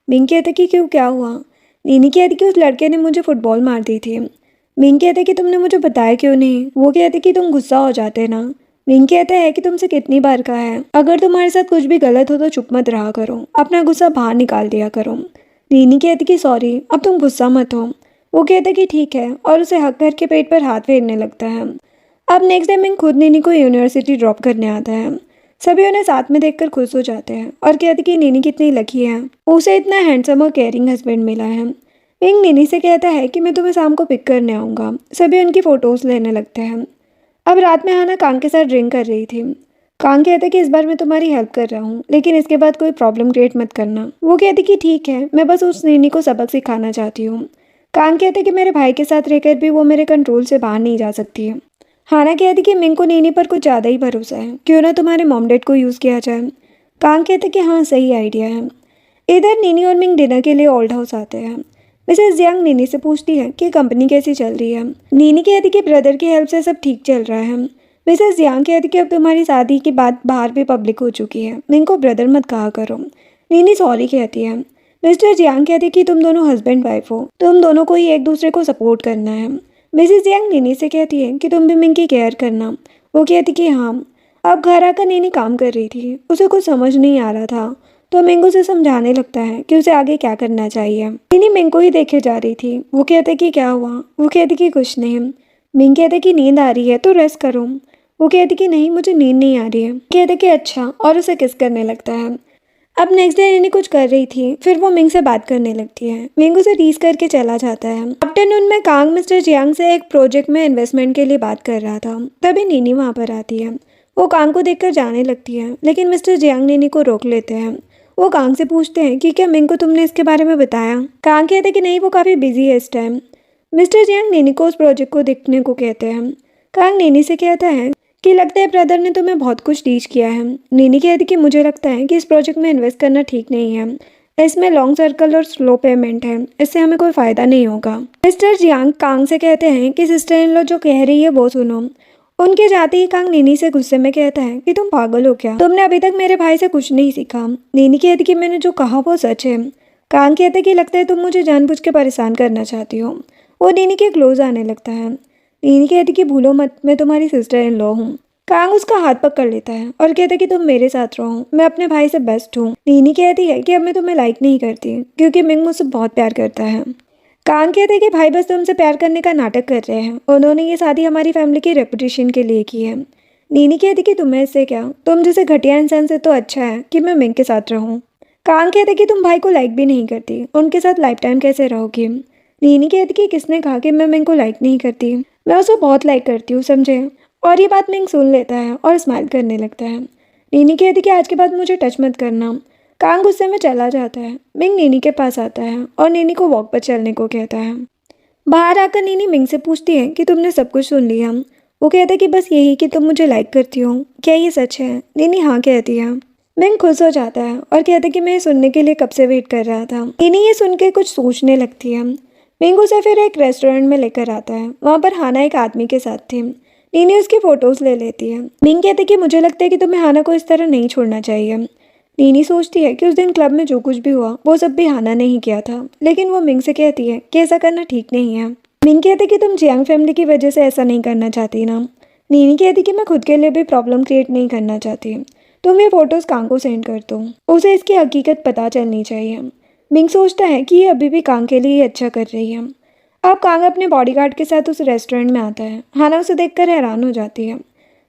मिंग कहते कि क्यों, क्या हुआ। नीनी कहती कि उस लड़के ने मुझे फुटबॉल मार दी थी। मिंग कहते कि तुमने मुझे बताया क्यों नहीं। वो कहते कि तुम गुस्सा हो जाते ना। मिंग कहते हैं कि तुमसे कितनी बार कहा है, अगर तुम्हारे साथ कुछ भी गलत हो तो चुप मत रहा करो, अपना गुस्सा बाहर निकाल दिया करो। नीनी कहती कि सॉरी, अब तुम गुस्सा मत हो। वो कहते कि ठीक है और उसे हक करके पेट पर हाथ फेरने लगता है। अब नेक्स्ट डे मिंग खुद नीनी को यूनिवर्सिटी ड्रॉप करने आता है। सभी उन्हें साथ में देखकर खुश हो जाते हैं और कहते कि नीनी कितनी लकी है, उसे इतना हैंडसम और केयरिंग हस्बैंड मिला है। मिंग नीनी से कहता है कि मैं तुम्हें शाम को पिक करने आऊँगा। सभी उनकी फ़ोटोज़ लेने लगते हैं। अब रात में हाना कांग के साथ ड्रिंक कर रही थी। कांग कहता कि इस बार मैं तुम्हारी हेल्प कर रहा हूँ, लेकिन इसके बाद कोई प्रॉब्लम क्रिएट मत करना। वो कहती कि ठीक है, मैं बस उस नीनी को सबक सिखाना चाहती हूँ। कांग कहते कि मेरे भाई के साथ रहकर भी वो मेरे कंट्रोल से बाहर नहीं जा सकती है। हाना कहती कि मिंग को नीनी पर कुछ ज़्यादा ही भरोसा है, क्यों ना तुम्हारे मॉम डैड को यूज़ किया जाए। कांग कहते कि हाँ, सही आइडिया है। इधर नीनी और मिंग डिनर के लिए ओल्ड हाउस आते हैं। मिसेस जियांग नीनी से पूछती है कि कंपनी कैसी चल रही है। नीनी कहती कि ब्रदर की हेल्प से सब ठीक चल रहा है। मिसेस जियांग कहती कि अब तुम्हारी शादी की बात बाहर भी पब्लिक हो चुकी है, मिंग को ब्रदर मत कहा करो। नीनी सॉरी कहती है। मिस्टर जियांग कहते कि तुम दोनों हस्बैंड वाइफ हो, तुम दोनों को ही एक दूसरे को सपोर्ट करना है। मिसेस जियांग नीनी से कहती है कि तुम भी मिंग की केयर करना। वो कहती कि हाँ। अब घर आकर नीनी काम कर रही थी, उसे कुछ समझ नहीं आ रहा था, तो मिंग उसे समझाने लगता है कि उसे आगे क्या करना चाहिए। नीनी मिंग को ही देखे जा रही थी। वो कहते कि क्या हुआ। वो कहती कि कुछ नहीं। मिंग कहते कि नींद आ रही है तो रेस्ट करो। वो कहती कि नहीं, मुझे नींद नहीं आ रही है। कहते कि अच्छा, और उसे किस करने लगता है। अब नेक्स्ट डे नीनी कुछ कर रही थी, फिर वो मिंग से बात करने लगती है। मिंग उसे टीज करके चला जाता है। आफ्टरनून में कांग मिस्टर जियांग से एक प्रोजेक्ट में इन्वेस्टमेंट के लिए बात कर रहा था, तभी नीनी वहाँ पर आती है। वो कांग को देखकर जाने लगती है, लेकिन मिस्टर जियांग नीनी को रोक लेते हैं। वो कांग से पूछते हैं कि क्या मिंग को तुमने इसके बारे में बताया। कांग कहते हैं कि नहीं, वो काफ़ी बिजी है इस टाइम। मिस्टर जियांग नीनी को उस प्रोजेक्ट को देखने को कहते हैं। कांग नीनी से कहता है कि लगता है ब्रदर ने तुम्हें बहुत कुछ टीच किया है। नीनी कहती कि मुझे लगता है कि इस प्रोजेक्ट में इन्वेस्ट करना ठीक नहीं है, इसमें लॉन्ग सर्कल और स्लो पेमेंट है, इससे हमें कोई फ़ायदा नहीं होगा। मिस्टर जियांग कांग से कहते हैं कि सिस्टर इन लॉ जो कह रही है वो सुनो। उनके जाते ही कांग नीनी से गुस्से में कहता है कि तुम पागल हो क्या, तुमने अभी तक मेरे भाई से कुछ नहीं सीखा। नीनी कहती कि मैंने जो कहा वो सच है। कांग कहते कि लगता है तुम मुझे जानबूझ के परेशान करना चाहती हो। वो नीनी के क्लोज आने लगता है। नीनी कहती कि भूलो मत, मैं तुम्हारी सिस्टर इन लॉ हूँ। कांग उसका हाथ पकड़ लेता है और कहता है कि तुम मेरे साथ रहो, मैं अपने भाई से बेस्ट हूँ। नीनी कहती है कि अब मैं तुम्हें लाइक नहीं करती, क्योंकि मिंग मुझसे बहुत प्यार करता है। कांग कहते हैं कि भाई बस तुमसे प्यार करने का नाटक कर रहे हैं, उन्होंने ये शादी हमारी फैमिली की रेपुटेशन के लिए की है। नीनी कहती कि तुम्हें इससे क्या, तुम जैसे घटिया इंसान से तो अच्छा है कि मैं मिंग के साथ रहूं। कांग कहते कि तुम भाई को लाइक भी नहीं करती, उनके साथ लाइफ टाइम कैसे रहोगी। नीनी कहती कि किसने कहा कि मैं मिंग को लाइक नहीं करती, मैं उसको बहुत लाइक करती हूँ, समझे। और ये बात मिंग सुन लेता है और स्माइल करने लगता है। नीनी कहती कि आज के बाद मुझे टच मत करना। कांग गुस्से में चला जाता है। मिंग नीनी के पास आता है और नीनी को वॉक पर चलने को कहता है। बाहर आकर नीनी मिंग से पूछती है कि तुमने सब कुछ सुन लिया। वो कहता है कि बस यही कि तुम मुझे लाइक करती हो, क्या ये सच है। नीनी हाँ कहती है। मिंग खुश हो जाता है और कहता है कि मैं ये सुनने के लिए कब से वेट कर रहा था। नीनी ये सुन के कुछ सोचने लगती है। मिंग उसे फिर एक रेस्टोरेंट में लेकर आता है। वहाँ पर हाना एक आदमी के साथ थी। नीनी उसकी फ़ोटोज़ ले लेती है। मिंग कहती है कि मुझे लगता है कि तुम्हें हाना को इस तरह नहीं छोड़ना चाहिए। नीनी सोचती है कि उस दिन क्लब में जो कुछ भी हुआ वो सब भी हाना ने ही किया था, लेकिन वो मिंग से कहती है कि ऐसा करना ठीक नहीं है। मिंग कहती कि तुम जियांग फैमिली की वजह से ऐसा नहीं करना चाहती ना। नीनी कहती कि मैं खुद के लिए भी प्रॉब्लम क्रिएट नहीं करना चाहती। तुम ये फ़ोटोज़ कांग को सेंड कर दो, उसे इसकी हकीकत पता चलनी चाहिए। मिंग सोचता है कि ये अभी भी कांग के लिए अच्छा कर रही है। अब कांग अपने बॉडीगार्ड के साथ उस रेस्टोरेंट में आता है। हाना उसे देखकर हैरान हो जाती है।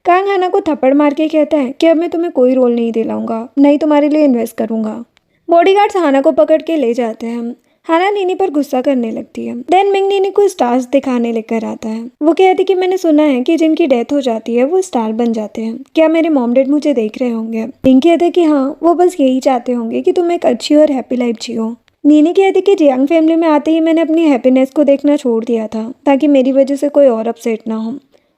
कांग हाना को थप्पड़ मार के कहता है कि अब मैं तुम्हें कोई रोल नहीं दिलाऊंगा, नहीं तुम्हारे लिए इन्वेस्ट करूंगा। बॉडीगार्ड्स हाना को पकड़ के ले जाते हैं। हाना नीनी पर गुस्सा करने लगती है। देन मिंग नीनी को स्टार्स दिखाने लेकर आता है। वो कहती कि मैंने सुना है कि जिनकी डेथ हो जाती है वो स्टार बन जाते हैं, क्या मेरे मॉम डैड मुझे देख रहे होंगे। मिंग कहते कि हाँ, वो बस यही चाहते होंगे कि तुम एक अच्छी और हैप्पी लाइफ जियो। नीनी कहती कि जियांग फैमिली में आते ही मैंने अपनी हैप्पीनेस को देखना छोड़ दिया था ताकि मेरी वजह से कोई और अपसेट ना हो।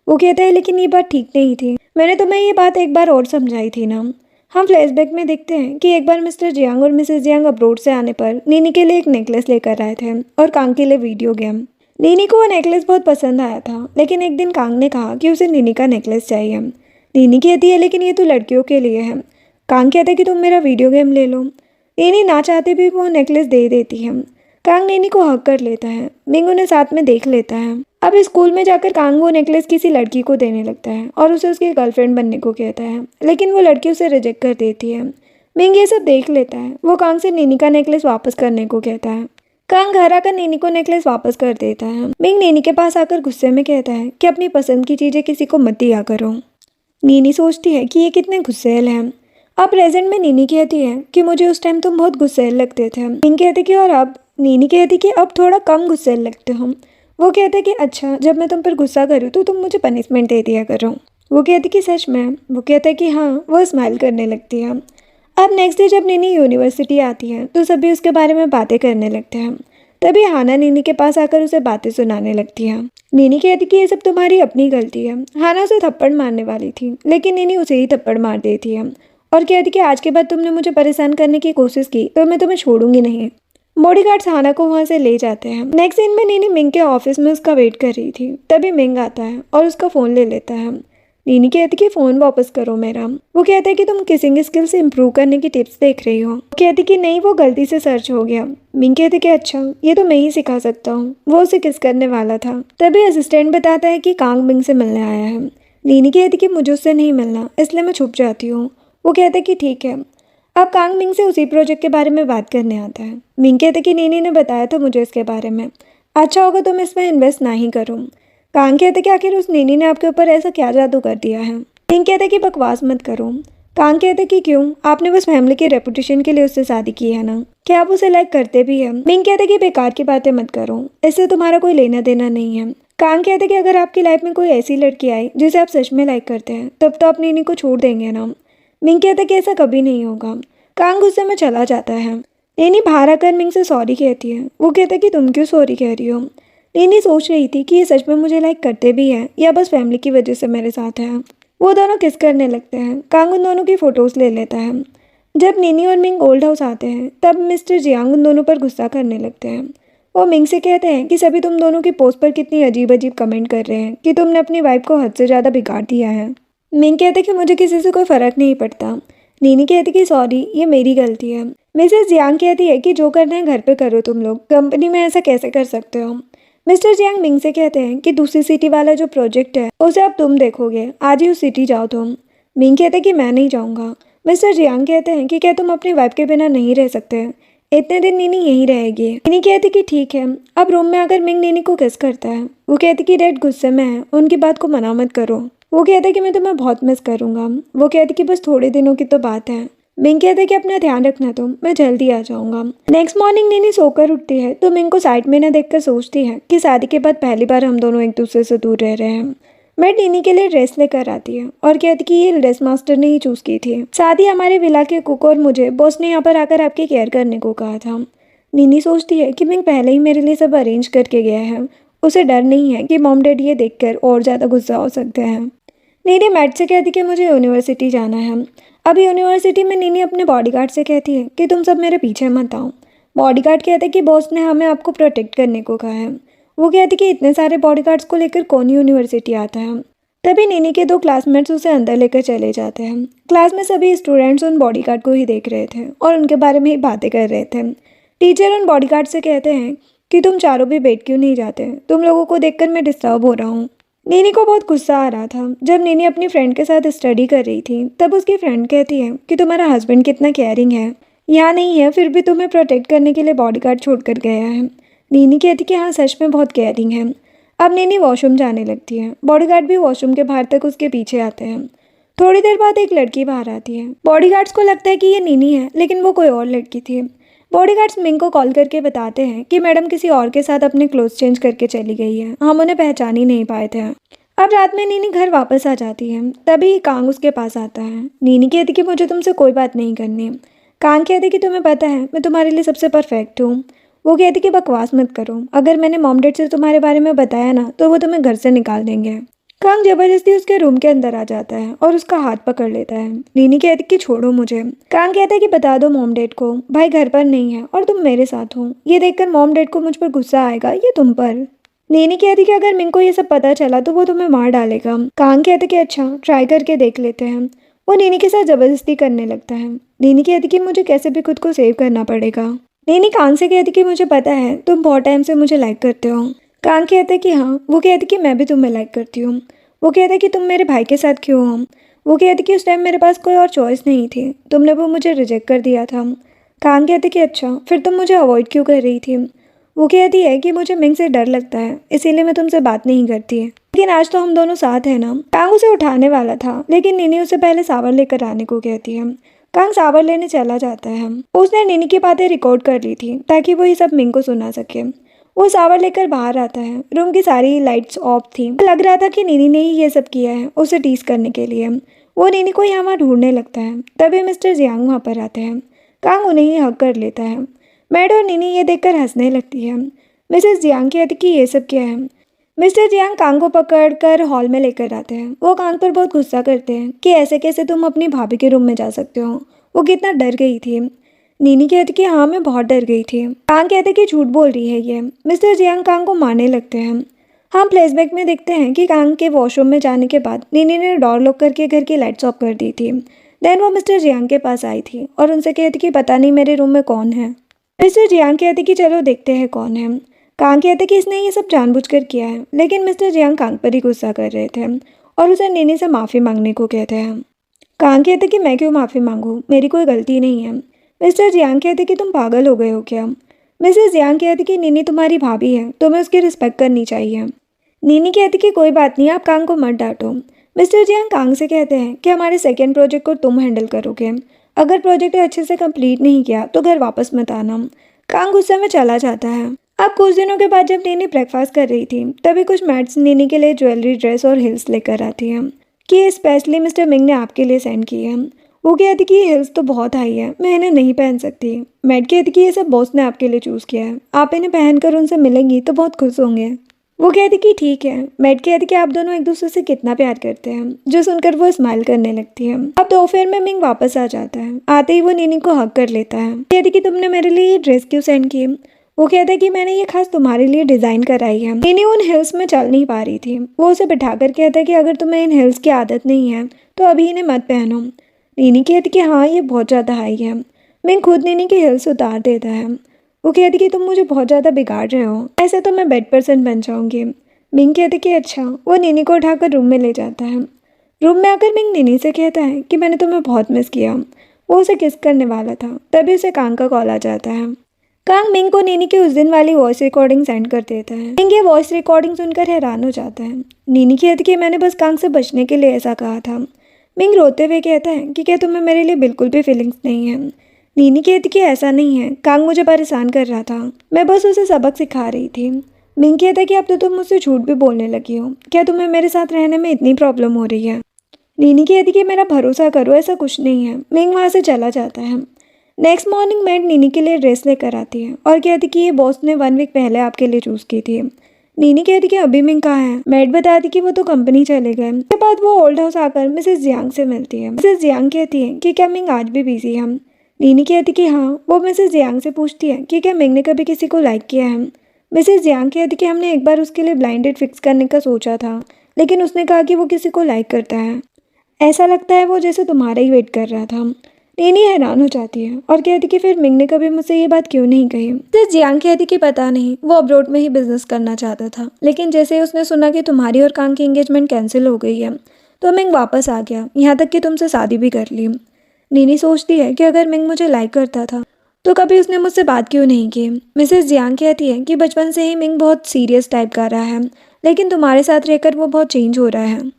वो कहता है लेकिन ये बात ठीक नहीं थी, मैंने तुम्हें ये बात एक बार और समझाई थी ना। हम फ्लैशबैक में देखते हैं कि एक बार मिस्टर जियांग और मिसेस जियांग अब्रोड से आने पर नीनी के लिए एक नेकलेस लेकर आए थे और कांग के लिए वीडियो गेम। नीनी को वो नेकलेस बहुत पसंद आया था, लेकिन एक दिन कांग ने कहा कि उसे नीनी का नेकलेस चाहिए। नीनी कहती है लेकिन ये तो लड़कियों के लिए है। कांग कहता है कि तुम मेरा वीडियो गेम ले लो। नीनी ना चाहते भी वो नेकलेस दे देती है। कांग नीनी को हक कर लेता है। मिंग उन्हें साथ में देख लेता है। अब स्कूल में जाकर कांग वो नेकलेस किसी लड़की को देने लगता है और उसे उसकी गर्लफ्रेंड बनने को कहता है, लेकिन वो लड़की उसे रिजेक्ट कर देती है। मिंग ये सब देख लेता है। वो कांग से नीनी का नेकलेस वापस करने को कहता है। कांग घर आकर नीनी को नेकलेस वापस कर देता है। मिंग नीनी के पास आकर गुस्से में कहता है कि अपनी पसंद की चीज़ें किसी को मत दिया करो। नीनी सोचती है कि ये कितने गुस्सैल हैं। अब प्रेजेंट में नीनी कहती है कि मुझे उस टाइम तुम बहुत गुस्सैल लगते थे। मिंग कहती कि और अब नीनी कहती कि अब थोड़ा कम गुस्सैल लगते हो। वो कहते कि अच्छा, जब मैं तुम पर गुस्सा करूँ तो तुम मुझे पनिशमेंट दे दिया करो। वो कहती कि सच में। वो कहता है कि हाँ। वो स्माइल करने लगती है। अब नेक्स्ट डे जब नीनी यूनिवर्सिटी आती है तो सभी उसके बारे में बातें करने लगते हैं। तभी हाना नीनी के पास आकर उसे बातें सुनाने लगती है। नीनी कहती कि ये सब तुम्हारी अपनी गलती है। हाना उसे थप्पड़ मारने वाली थी, लेकिन नीनी उसे ही थप्पड़ मार देती है और कहती कि आज के बाद तुमने मुझे परेशान करने की कोशिश की तो मैं तुम्हें छोड़ूंगी नहीं। बॉडीगार्ड्स हाना को वहाँ से ले जाते हैं। नेक्स्ट सीन में नीनी मिंग के ऑफिस में उसका वेट कर रही थी। तभी मिंग आता है और उसका फ़ोन ले लेता है। नीनी कहती कि फ़ोन वापस करो मेरा। वो कहता है कि तुम किसिंग स्किल्स इंप्रूव करने की टिप्स देख रही हो। कहती कि नहीं, वो गलती से सर्च हो गया। मिंग कहती कि अच्छा, ये तो मैं ही सिखा सकता हूँ। वो उसे किस करने वाला था। तभी असिस्टेंट बताता है कि कांग मिंग से मिलने आया है। नीनी कहती कि मुझे उससे नहीं मिलना, इसलिए मैं छुप जाती हूँ। वो कहते कि ठीक है। अब कांग मिंग से उसी प्रोजेक्ट के बारे में बात करने आता है। मिंग कहते कि नीनी ने बताया था मुझे इसके बारे में, अच्छा होगा तुम इसमें इन्वेस्ट ना ही करो। कांग कहते कि आखिर उस नीनी ने आपके ऊपर ऐसा क्या जादू कर दिया है। मिंग कहते कि बकवास मत करो। कांग कहते कि क्यों, आपने बस फैमिली की रेपुटेशन के लिए उससे शादी की है ना, क्या आप उसे लाइक करते भी हैं। मिंग कहते कि बेकार की बातें मत करो, इससे तुम्हारा कोई लेना देना नहीं है। कांग कहते कि अगर आपकी लाइफ में कोई ऐसी लड़की आई जिसे आप सच में लाइक करते हैं तब तो आप नीनी को छोड़ देंगे ना। मिंग कहता कि ऐसा कभी नहीं होगा। कांग गुस्से में चला जाता है। नीनी बाहर आकर मिंग से सॉरी कहती है। वो कहता कि तुम क्यों सॉरी कह रही हो। नीनी सोच रही थी कि ये सच में मुझे लाइक करते भी हैं या बस फैमिली की वजह से मेरे साथ है। वो दोनों किस करने लगते हैं। कांग उन दोनों की फ़ोटोज़ ले लेता है। जब नीनी और मिंग ओल्ड हाउस आते हैं तब मिस्टर जियांग उन दोनों पर गुस्सा करने लगते हैं। वो मिंग से कहते हैं कि सभी तुम दोनों की पोस्ट पर कितनी अजीब अजीब कमेंट कर रहे हैं कि तुमने अपनी वाइफ को हद से ज़्यादा बिगाड़ दिया है। मिंग कहते कि मुझे किसी से कोई फ़र्क नहीं पड़ता। नीनी कहती कि सॉरी, ये मेरी गलती है। मिसेस जियांग कहती है कि जो करना है घर पे करो, तुम लोग कंपनी में ऐसा कैसे कर सकते हो। मिस्टर जियांग मिंग से कहते हैं कि दूसरी सिटी वाला जो प्रोजेक्ट है उसे अब तुम देखोगे, आज ही उस सिटी जाओ तुम। मिंग कहते कि मैं नहीं जाऊँगा। मिस्टर जियांग कहते हैं कि क्या तुम अपनी वाइफ के बिना नहीं रह सकते, इतने दिन नीनी यहीं रहेगी। नीनी कहती कि ठीक है। अब रूम में आकर मिंग नीनी को किस करता है। वो कहती कि डैड गुस्से में है, उनकी बात को मना मत करो। वो कहते कि मैं तुम्हें बहुत मिस करूँगा। वो कहती कि बस थोड़े दिनों की तो बात है। मिंग कहते कि अपना ध्यान रखना तुम, मैं जल्दी आ जाऊँगा। नेक्स्ट मॉर्निंग नीनी सोकर उठती है तो मिंग को साइड में न देखकर सोचती है कि शादी के बाद पहली बार हम दोनों एक दूसरे से दूर रह रहे हैं। मैट नीनी के लिए ड्रेस लेकर आती है और कहती कि ये ड्रेस मास्टर ने ही चूज़ की थी, साथ ही हमारे विला के कुक और मुझे बॉस ने यहाँ पर आकर आपकी केयर करने को कहा था। नीनी सोचती है कि मिंग पहले ही मेरे लिए सब अरेंज करके गया है, उसे डर नहीं है कि मॉम डैडी ये देखकर और ज़्यादा गुस्सा हो सकते हैं। नीनी मैट से कहती कि मुझे यूनिवर्सिटी जाना है। अब यूनिवर्सिटी में नीनी अपने बॉडीगार्ड से कहती है कि तुम सब मेरे पीछे मत आओ। बॉडीगार्ड कहते कि बॉस ने हमें आपको प्रोटेक्ट करने को कहा है। वो कहती कि इतने सारे बॉडीगार्ड्स को लेकर कौन यूनिवर्सिटी आता है। तभी नीनी के दो क्लासमेट्स उसे अंदर लेकर चले जाते हैं। क्लास में सभी स्टूडेंट्स उन बॉडीगार्ड को ही देख रहे थे और उनके बारे में ही बातें कर रहे थे। टीचर उन बॉडीगार्ड से कहते हैं कि तुम चारों भी बैठ क्यों नहीं जाते, तुम लोगों को देखकर मैं डिस्टर्ब हो रहा हूँ। नीनी को बहुत गुस्सा आ रहा था। जब नीनी अपनी फ्रेंड के साथ स्टडी कर रही थी तब उसकी फ्रेंड कहती है कि तुम्हारा हस्बैंड कितना केयरिंग है, यहाँ नहीं है फिर भी तुम्हें प्रोटेक्ट करने के लिए बॉडीगार्ड छोड़कर गया है। नीनी कहती कि हाँ सच में बहुत केयरिंग है। अब नीनी वॉशरूम जाने लगती है। बॉडीगार्ड भी वॉशरूम के बाहर तक उसके पीछे आते हैं। थोड़ी देर बाद एक लड़की बाहर आती है। बॉडीगार्ड्स को लगता है कि ये नीनी है, लेकिन वो कोई और लड़की थी। बॉडीगार्ड्स मिंग को कॉल करके बताते हैं कि मैडम किसी और के साथ अपने क्लोथ्स चेंज करके चली गई है, हम उन्हें पहचान ही नहीं पाए थे। अब रात में नीनी घर वापस आ जाती है। तभी कांग उसके पास आता है। नीनी कहती कि मुझे तुमसे कोई बात नहीं करनी। कांग कहती कि तुम्हें पता है मैं तुम्हारे लिए सबसे परफेक्ट हूँ। वो कहती कि बकवास मत करो, अगर मैंने मॉम डैड से तुम्हारे बारे में बताया ना तो वो तुम्हें घर से निकाल देंगे। कांग जबरदस्ती उसके रूम के अंदर आ जाता है और उसका हाथ पकड़ लेता है। नीनी कहती कि छोड़ो मुझे। कांग कहता है कि बता दो मॉम डैड को, भाई घर पर नहीं है और तुम मेरे साथ हो। ये देखकर मॉम डैड को मुझ पर गुस्सा आएगा, ये तुम पर। नीनी कहती कि अगर मिंग को ये सब पता चला तो वो तुम्हें मार डालेगा। कांग कहते कि अच्छा ट्राई करके देख लेते हैं। वो नीनी के साथ जबरदस्ती करने लगता है। नीनी कहती कि मुझे कैसे भी खुद को सेव करना पड़ेगा। नीनी कांग से कहती कि मुझे पता है तुम बहुत टाइम से मुझे लाइक करते हो। कांग कहते कि हाँ। वो कहती कि मैं भी तुम्हें लाइक करती हूँ। वो कहते कि तुम मेरे भाई के साथ क्यों हो। वो कहती कि उस टाइम मेरे पास कोई और चॉइस नहीं थी, तुमने वो मुझे रिजेक्ट कर दिया था। कांग कहते कि अच्छा फिर तुम मुझे अवॉइड क्यों कर रही थी। वो कहती है कि मुझे मिंग से डर लगता है, इसीलिए मैं तुमसे बात नहीं करती है। लेकिन आज तो हम दोनों साथ हैं ना। कांग उसे उठाने वाला था लेकिन नीनी उसे पहले सावर लेकर आने को कहती है। कांग सावर लेने चला जाता है। उसने नीनी की बातें रिकॉर्ड कर ली थी ताकि वो ये सब मिंग को सुना सके। वो सावर लेकर बाहर आता है। रूम की सारी लाइट्स ऑफ थी। लग रहा था कि नीनी ने ही ये सब किया है उसे टीज करने के लिए। वो नीनी को यहाँ वहाँ ढूंढने लगता है। तभी मिस्टर जियांग वहाँ पर आते हैं। कांग उन्हें ही हक कर लेता है। मैड और नीनी ये देखकर हंसने लगती है। मिसेस जियांग कहती कि ये सब क्या है। मिस्टर जियांग कांग को पकड़कर हॉल में लेकर आते हैं। वो कांग पर बहुत गुस्सा करते हैं कि ऐसे कैसे तुम अपनी भाभी के रूम में जा सकते हो। वो कितना डर गई थी। नीनी कहती कि हाँ मैं बहुत डर गई थी। कांग कहते कि झूठ बोल रही है ये। मिस्टर जियांग कांग को मारने लगते हैं। हम फ्लैशबैक में देखते हैं कि कांग के वॉशरूम में जाने के बाद नीनी ने डोर लॉक करके घर की लाइट्स ऑफ कर दी थी। देन वो मिस्टर जियांग के पास आई थी और उनसे कहती कि पता नहीं मेरे रूम में कौन है। मिस्टर जियांग कहते कि चलो देखते हैं कौन है। कांग कहते कि इसने ये सब जानबूझकर किया है, लेकिन मिस्टर जियांग कांग पर ही गुस्सा कर रहे थे और उसे नीनी से माफ़ी मांगने को कहते हैं। कांग कहते कि मैं क्यों माफ़ी मांगूं, मेरी कोई गलती नहीं है। मिस्टर जियांग कहते कि तुम पागल हो गए हो क्या। मिसेस जियांग कहती कि नीनी तुम्हारी भाभी है, तुम्हें उसकी रिस्पेक्ट करनी चाहिए। नीनी कहती कि कोई बात नहीं, आप कांग को मत डांटो। मिस्टर जियांग कांग से कहते हैं कि हमारे सेकेंड प्रोजेक्ट को तुम हैंडल करोगे। अगर प्रोजेक्ट अच्छे से कंप्लीट नहीं किया तो घर वापस मत आना। कांग गुस्से में चला जाता है। अब कुछ दिनों के बाद जब नीनी ब्रेकफास्ट कर रही थी तभी कुछ मैट्स नीनी के लिए ज्वेलरी, ड्रेस और हिल्स लेकर आती हैं कि ये स्पेशली मिस्टर मिंग ने आपके लिए सेंड की है। वो कहती कि ये हिल्स तो बहुत हाई है, मैं इन्हें नहीं पहन सकती। मैट कहती कि ये सब बॉस ने आपके लिए चूज़ किया है, आप इन्हें पहनकर उनसे मिलेंगी तो बहुत खुश होंगे। वो कहती कि ठीक है। मैट कहती कि आप दोनों एक दूसरे से कितना प्यार करते हैं, जो सुनकर वो स्माइल करने लगती है। अब दोपहर में मिंग वापस आ जाता है। आते ही वो नीनी को हक कर लेता है। कहती कि तुमने मेरे लिए ये ड्रेस क्यों सेंड की। वो कहता है कि मैंने ये खास तुम्हारे लिए डिज़ाइन कराई है। नीनी उन हिल्स में चल नहीं पा रही थी। वो उसे बिठाकर कहता है कि अगर तुम्हें इन हिल्स की आदत नहीं है तो अभी इन्हें मत पहनो। नीनी कहती कि हाँ ये बहुत ज़्यादा हाई है। मिंग खुद नीनी की हिल्स उतार देता है। वो कहती कि तुम मुझे बहुत ज़्यादा बिगाड़ रहे हो, ऐसे तो मैं बेड पर्सन बन जाऊँगी। मिंग कहती कि अच्छा। वो नीनी को उठाकर रूम में ले जाता है। रूम में आकर मिंग नीनी से कहता है कि मैंने तुम्हें बहुत मिस किया। वो उसे किस करने वाला था तभी उसे कांग का कॉल आ जाता है। कांग मिंग को नीनी की उस दिन वाली वॉइस रिकॉर्डिंग सेंड कर देता है। मिंग ये वॉइस रिकॉर्डिंग सुनकर हैरान हो जाता है। नीनी कहती कि मैंने बस कांग से बचने के लिए ऐसा कहा था। मिंग रोते हुए कहता है कि क्या तुम्हें मेरे लिए बिल्कुल भी फीलिंग्स नहीं है। नीनी कहती कि ऐसा नहीं है, कांग मुझे परेशान कर रहा था, मैं बस उसे सबक सिखा रही थी। मिंग कहता है कि अब तो तुम मुझसे झूठ भी बोलने लगी हो, क्या तुम्हें मेरे साथ रहने में इतनी प्रॉब्लम हो रही है। नीनी कहती कि मेरा भरोसा करो, ऐसा कुछ नहीं है। मिंग वहाँ से चला जाता है। नेक्स्ट मॉर्निंग मैड नीनी के लिए ड्रेस लेकर आती है और कहती कि ये बॉस ने 1 वीक पहले आपके लिए चूज़ की थी। नीनी कहती कि अभी मिंग कहाँ है। मैड बताती कि वो तो कंपनी चले गए। उसके बाद वो ओल्ड हाउस आकर मिसेस जियांग से मिलती है। मिसेस जियांग कहती है कि क्या मिंग आज भी बिजी है। नीनी कहती कि हाँ। वो मिसेस जियांग से पूछती है कि क्या मिंग ने कभी किसी को लाइक किया है। मिसेस जियांग कहती कि हमने एक बार उसके लिए ब्लाइंड डेट फिक्स करने का सोचा था, लेकिन उसने कहा कि वो किसी को लाइक करता है। ऐसा लगता है वो जैसे तुम्हारा ही वेट कर रहा था। नीनी हैरान हो जाती है और कहती कि फिर मिंग ने कभी मुझसे ये बात क्यों नहीं कही। मिसेस जियांग कहती कि पता नहीं, वो अब्रॉड में ही बिजनेस करना चाहता था, लेकिन जैसे ही उसने सुना कि तुम्हारी और कांग की एंगेजमेंट कैंसिल हो गई है तो मिंग वापस आ गया, यहाँ तक कि तुमसे शादी भी कर ली। नीनी सोचती है कि अगर मिंग मुझे लाइक करता था तो कभी उसने मुझसे बात क्यों नहीं की। मिसेस जियांग कहती है कि बचपन से ही मिंग बहुत सीरियस टाइप का रहा है, लेकिन तुम्हारे साथ रहकर वो बहुत चेंज हो रहा है।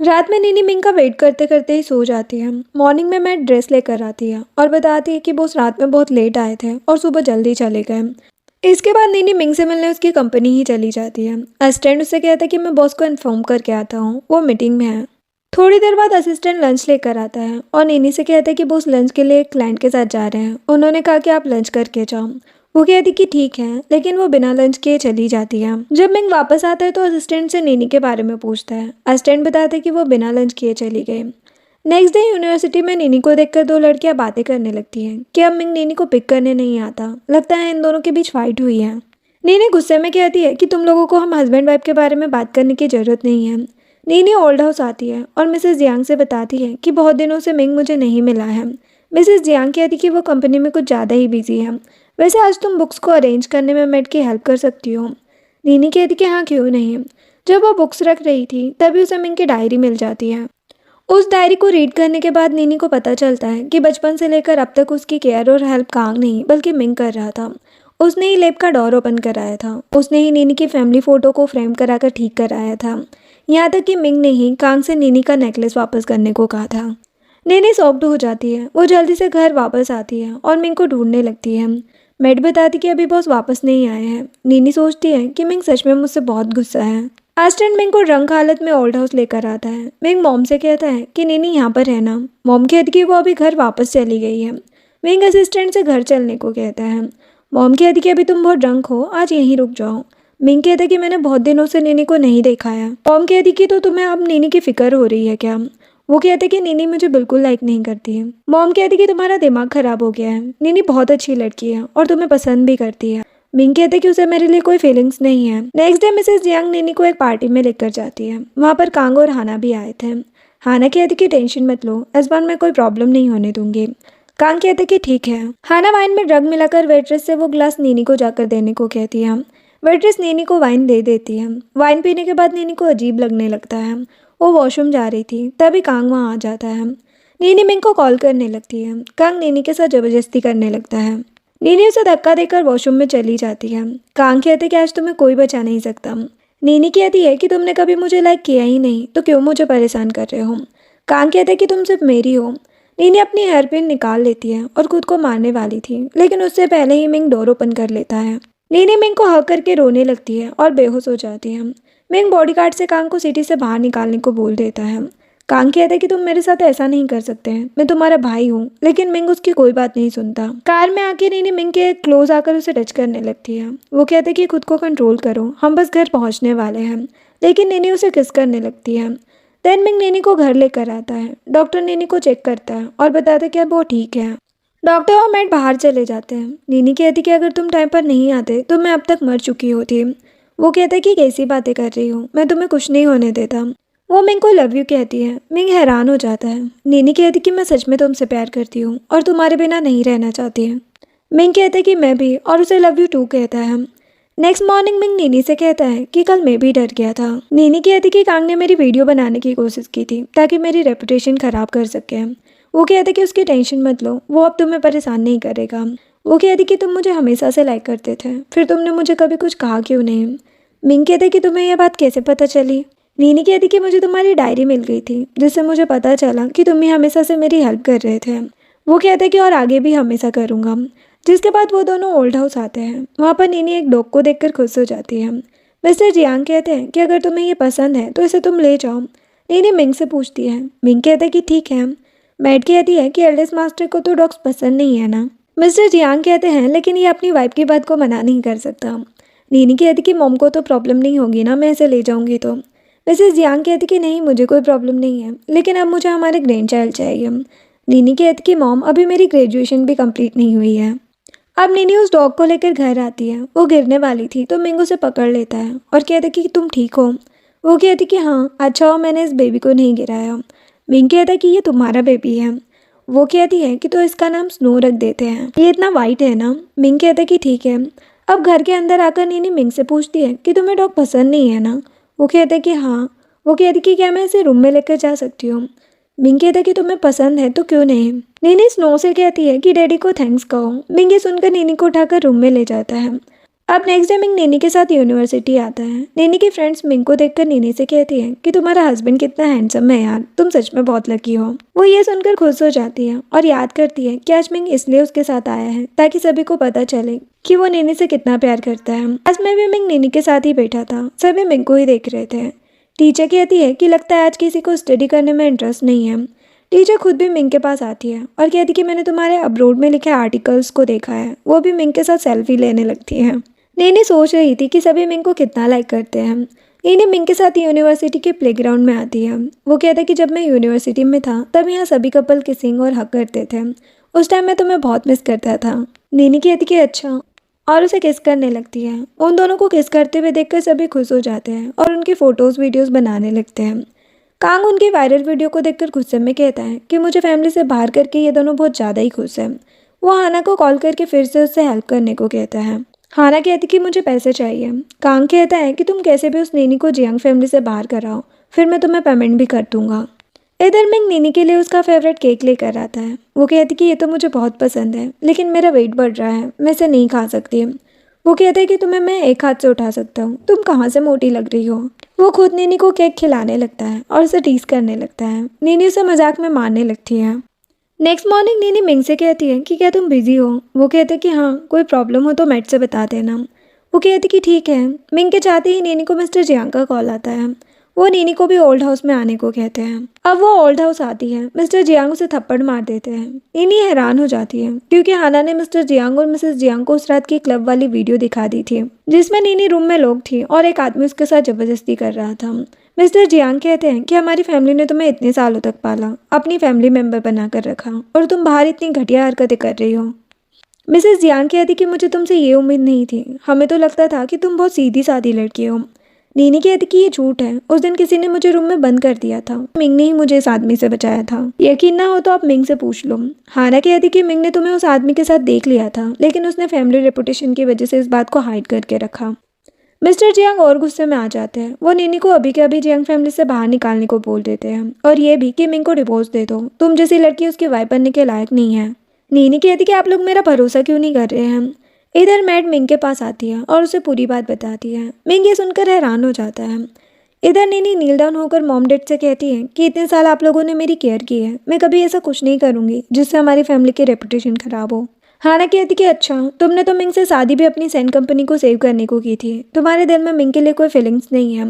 रात में नीनी मिंग का वेट करते करते ही सो जाती है। मॉर्निंग में मैं ड्रेस लेकर आती है और बताती है कि बॉस रात में बहुत लेट आए थे और सुबह जल्दी चले गए। इसके बाद नीनी मिंग से मिलने उसकी कंपनी ही चली जाती है। असिस्टेंट उससे कहता है कि मैं बॉस को इन्फॉर्म करके आता हूँ, वो मीटिंग में है। थोड़ी देर बाद असिस्टेंट लंच लेकर आता है और नीनी से कहता है कि वो उस लंच के लिए एक क्लाइंट के साथ जा रहे हैं। उन्होंने कहा कि आप लंच करके जाओ। वो कहती कि ठीक है, लेकिन वो बिना लंच किए चली जाती है। जब मिंग वापस आता है तो असिस्टेंट से नीनी के बारे में पूछता है। असिस्टेंट बताता है कि वो बिना लंच किए चली गई। नेक्स्ट डे यूनिवर्सिटी में नीनी को देखकर दो लड़कियां बातें करने लगती हैं कि अब मिंग नीनी को पिक करने नहीं आता। लगता है इन दोनों के बीच फाइट हुई है। नीनी गुस्से में कहती है कि तुम लोगों को हम हस्बैंड वाइफ के बारे में बात करने की जरूरत नहीं है। नीनी ओल्ड हाउस आती है और मिसेस जियांग से बताती है कि बहुत दिनों से मिंग मुझे नहीं मिला है। मिसेस जियांग कहती कि वो कंपनी में कुछ ज़्यादा ही बिजी है। वैसे आज तुम बुक्स को अरेंज करने में मेड की हेल्प कर सकती हो। नीनी कहती कि हाँ, क्यों नहीं। जब वो बुक्स रख रही थी तभी उसे मिंग की डायरी मिल जाती है। उस डायरी को रीड करने के बाद नीनी को पता चलता है कि बचपन से लेकर अब तक उसकी केयर और हेल्प कांग नहीं बल्कि मिंग कर रहा था। उसने ही लैब का डोर ओपन कराया था। उसने ही नीनी की फैमिली फ़ोटो को फ्रेम कराकर ठीक कराया था। यहाँ तक कि मिंग ने ही कांग से नीनी का नेकलेस वापस करने को कहा था। नीनी शॉक्ड हो जाती है। वो जल्दी से घर वापस आती है और मिंग को ढूंढने लगती है। मेड बताती कि अभी बॉस वापस नहीं आए हैं। नीनी सोचती है कि मिंग सच में मुझसे बहुत गुस्सा है। असिस्टेंट मिंग को ड्रंक हालत में ओल्ड हाउस लेकर आता है। मिंग मॉम से कहता है कि नीनी यहाँ पर रहना। मॉम कहती कि वो अभी घर वापस चली गई है। मिंग असिस्टेंट से घर चलने को कहता है। मॉम कहती कि अभी तुम बहुत ड्रंक हो, आज यहीं रुक जाओ। मिंग कहता कि मैंने बहुत दिनों से नीनी को नहीं देखा है। मॉम कहती कि तो तुम्हें अब नीनी की फिक्र हो रही है क्या। वो कहते कि नीनी मुझे बिल्कुल लाइक नहीं करती है। मॉम कहती कि तुम्हारा दिमाग खराब हो गया है। नीनी बहुत अच्छी लड़की है और तुम्हें पसंद भी करती है। मिंग कहते कि उसे मेरे लिए कोई फीलिंग्स नहीं है। नेक्स्ट डे मिसेस जियांग नीनी को एक पार्टी में लेकर जाती है। वहाँ पर कांग और हाना भी आए थे। हाना कहती कि टेंशन मत लो, इस बार मैं कोई प्रॉब्लम नहीं होने दूंगी। कांग कहते कि ठीक है। हाना वाइन में ड्रग मिलाकर वेट्रेस से वो ग्लास नीनी को जाकर देने को कहती है। वेट्रेस नीनी को वाइन दे देती है। वाइन पीने के बाद नीनी को अजीब लगने लगता है। वो वॉशरूम जा रही थी तभी कांग वहाँ आ जाता है। नीनी मिंग को कॉल करने लगती है। कांग नीनी के साथ जबरदस्ती करने लगता है। नीनी उसे धक्का देकर वॉशरूम में चली जाती है। कांग कहते कि आज तुम्हें कोई बचा नहीं सकता। नीनी कहती है कि तुमने कभी मुझे लाइक किया ही नहीं तो क्यों मुझे परेशान कर रहे हो। कांग कहते कि तुम सिर्फ मेरी हो। नीनी अपनी हेयर पिन निकाल लेती है और खुद को मारने वाली थी, लेकिन उससे पहले ही मिंग डोर ओपन कर लेता है। नीनी मिंग को हक करके रोने लगती है और बेहोश हो जाती है। मिंग बॉडीगार्ड से कांग को सिटी से बाहर निकालने को बोल देता है। कांग कहता है कि तुम मेरे साथ ऐसा नहीं कर सकते हैं, मैं तुम्हारा भाई हूँ, लेकिन मिंग उसकी कोई बात नहीं सुनता। कार में आके नीनी मिंग के क्लोज आकर उसे टच करने लगती है। वो कहते कि खुद को कंट्रोल करो, हम बस घर पहुँचने वाले हैं, लेकिन नीनी उसे किस करने लगती है। देन मिंग नीनी को घर लेकर आता है। डॉक्टर नीनी को चेक करता है और बताता है कि अब वो ठीक है। डॉक्टर और मेड बाहर चले जाते हैं। नीनी कहती कि अगर तुम टाइम पर नहीं आते तो मैं अब तक मर चुकी होती। वो कहता है कि कैसी बातें कर रही हो, मैं तुम्हें कुछ नहीं होने देता। वो मिंग को लव यू कहती है। मिंग हैरान हो जाता है। नीनी कहती कि मैं सच में तुमसे प्यार करती हूँ और तुम्हारे बिना नहीं रहना चाहती है। मिंग कहता है कि मैं भी, और उसे लव यू टू कहता है। नेक्स्ट मॉर्निंग मिंग नीनी से कहता है कि कल मैं भी डर गया था। नीनी कहती कि कांग ने मेरी वीडियो बनाने की कोशिश की थी ताकि मेरी रेपुटेशन खराब कर सके। वो कहते कि उसकी टेंशन मत लो, वो अब तुम्हें परेशान नहीं करेगा। वो कहती कि तुम मुझे हमेशा से लाइक करते थे, फिर तुमने मुझे कभी कुछ कहा क्यों नहीं। मिंग कहते कि तुम्हें यह बात कैसे पता चली। नीनी कहती कि मुझे तुम्हारी डायरी मिल गई थी जिससे मुझे पता चला कि तुम ही हमेशा से मेरी हेल्प कर रहे थे। वो कहते कि और आगे भी हमेशा करूँगा। जिसके बाद वो दोनों ओल्ड हाउस आते हैं। वहाँ पर नीनी एक डॉग को देखकर खुश हो जाती है। मिस्टर जियांग कहते हैं कि अगर तुम्हें ये पसंद है तो इसे तुम ले जाओ। नीनी मिंग से पूछती है। मिंग कहते हैं कि ठीक है। मैड कहती है कि एल्डेस्ट मास्टर को तो डॉग्स पसंद नहीं है ना। मिस्टर जियांग कहते हैं लेकिन ये अपनी वाइफ की बात को मना नहीं कर सकता। नीनी कहती कि मॉम को तो प्रॉब्लम नहीं होगी ना, मैं इसे ले जाऊंगी तो। मिसेस जियांग कहती कि नहीं, मुझे कोई प्रॉब्लम नहीं है, लेकिन अब मुझे हमारे ग्रैंड चाइल्ड चाहिए। नीनी कहती कि मॉम अभी मेरी ग्रेजुएशन भी कंप्लीट नहीं हुई है। अब नीनी उस डॉग को लेकर घर आती है। वो गिरने वाली थी तो मिंग उसे पकड़ लेता है और कहता कि तुम ठीक हो। वो कहती कि हाँ, अच्छा हो मैंने इस बेबी को नहीं गिराया। मिंग कहता कि ये तुम्हारा बेबी है। वो कहती है कि तो इसका नाम स्नो रख देते हैं, ये इतना वाइट है ना। मिंग कहता कि ठीक है। अब घर के अंदर आकर नीनी मिंग से पूछती है कि तुम्हें डॉग पसंद नहीं है ना। वो कहते कि हाँ। वो कहती कि क्या मैं इसे रूम में लेकर जा सकती हूँ। मिंग कहता कि तुम्हें पसंद है तो क्यों नहीं। नीनी स्नो से कहती है कि डैडी को थैंक्स कहो। मिंग ये सुनकर नीनी को उठाकर रूम में ले जाता है। अब नेक्स्ट डे मिंग नीनी के साथ यूनिवर्सिटी आता है। नीनी की फ्रेंड्स मिंग को देखकर नीनी से कहती हैं कि तुम्हारा हस्बैंड कितना हैंडसम है यार, तुम सच में बहुत लकी हो। वो ये सुनकर खुश हो जाती है और याद करती है कि आज मिंग इसलिए उसके साथ आया है ताकि सभी को पता चले कि वो नीनी से कितना प्यार करता है। आज मैं भी मिंग नीनी के साथ ही बैठा था, सभी मिंग को ही देख रहे थे। टीचर कहती है कि लगता है आज किसी को स्टडी करने में इंटरेस्ट नहीं है। टीचर खुद भी मिंग के पास आती है और कहती कि मैंने तुम्हारे अब्रोड में लिखे आर्टिकल्स को देखा है। वो भी मिंग के साथ सेल्फी लेने लगती है। नीनी सोच रही थी कि सभी मिंग को कितना लाइक करते हैं। नीनी मिंग के साथ यूनिवर्सिटी के प्लेग्राउंड में आती है। वो कहता है कि जब मैं यूनिवर्सिटी में था तब यहाँ सभी कपल किसिंग और हग करते थे। उस टाइम मैं तुम्हें बहुत मिस करता था। नीनी कहती कि अच्छा, और उसे किस करने लगती है। उन दोनों को किस करते हुए देखकर सभी खुश हो जाते हैं और उनकी फ़ोटोज़ वीडियोस बनाने लगते हैं। कांग उनकी वायरल वीडियो को देखकर गुस्से में कहता है कि मुझे फैमिली से बाहर करके ये दोनों बहुत ज़्यादा ही खुश हैं। वो हाना को कॉल करके फिर से उससे हेल्प करने को कहता है। हाना कहती कि मुझे पैसे चाहिए। कांग कहता है कि तुम कैसे भी उस नीनी को जियांग फैमिली से बाहर कराओ, फिर मैं तुम्हें पेमेंट भी कर दूंगा। इधर मिंग नीनी के लिए उसका फेवरेट केक लेकर आता है। वो कहती कि ये तो मुझे बहुत पसंद है, लेकिन मेरा वेट बढ़ रहा है, मैं इसे नहीं खा सकती। वो कहता है कि तुम्हें मैं एक हाथ से उठा सकता हूँ, तुम कहाँ से मोटी लग रही हो। वो खुद नीनी को केक खिलाने लगता है और उसे टीज करने लगता है। नीनी उसे मजाक में मारने लगती है। नेक्स्ट मॉर्निंग नीनी मिंग से कहती है कि क्या तुम बिजी हो। वो कहते कि हाँ, कोई प्रॉब्लम हो तो मैट से बता देना। वो कहती कि ठीक है। मिंग के चाहते ही नीनी को मिस्टर जियांग का कॉल आता है। वो नीनी को भी ओल्ड हाउस में आने को कहते हैं। अब वो ओल्ड हाउस आती है। मिस्टर जियांग उसे थप्पड़ मार देते हैं। नीनी हैरान हो जाती है क्योंकि हाना ने मिस्टर जियांग और मिसेस जियांग को उस रात की क्लब वाली वीडियो दिखा दी थी जिसमें नीनी रूम में लोग थी और एक आदमी उसके साथ जबरदस्ती कर रहा था। मिस्टर जियांग कहते हैं कि हमारी फैमिली ने तुम्हें इतने सालों तक पाला, अपनी फैमिली मेंबर बनाकर रखा, और तुम बाहर इतनी घटिया हरकतें कर रही हो। मिसेस जियांग कहती कि मुझे तुमसे ये उम्मीद नहीं थी, हमें तो लगता था कि तुम बहुत सीधी सादी लड़की हो। नीनी कहती कि ये झूठ है, उस दिन किसी ने मुझे रूम में बंद कर दिया था। मिंग ने ही मुझे इस आदमी से बचाया था। यकीन ना हो तो आप मिंग से पूछ लो। हाना कहती कि मिंग ने तुम्हें उस आदमी के साथ देख लिया था, लेकिन उसने फैमिली रेपुटेशन की वजह से इस बात को हाइड करके रखा। मिस्टर जियांग और गुस्से में आ जाते हैं। वो नीनी को अभी के अभी जियांग फैमिली से बाहर निकालने को बोल देते हैं और ये भी कि मिंग को डिवोर्स दे दो, तुम जैसी लड़की उसकी वाइफ बनने के लायक नहीं है। नीनी कहती कि आप लोग मेरा भरोसा क्यों नहीं कर रहे हैं। इधर मैड मिंग के पास आती है और उसे पूरी बात बताती है। मिंग ये सुनकर हैरान हो जाता है। इधर नीनी नील डाउन होकर मॉम डैड से कहती है कि इतने साल आप लोगों ने मेरी केयर की है, मैं कभी ऐसा कुछ नहीं करूँगी जिससे हमारी फैमिली की रेपुटेशन खराब हो। हाना कहती कि अच्छा, तुमने तो मिंग से शादी भी अपनी सैन कंपनी को सेव करने को की थी, तुम्हारे दिल में मिंग के लिए कोई फीलिंग्स नहीं है।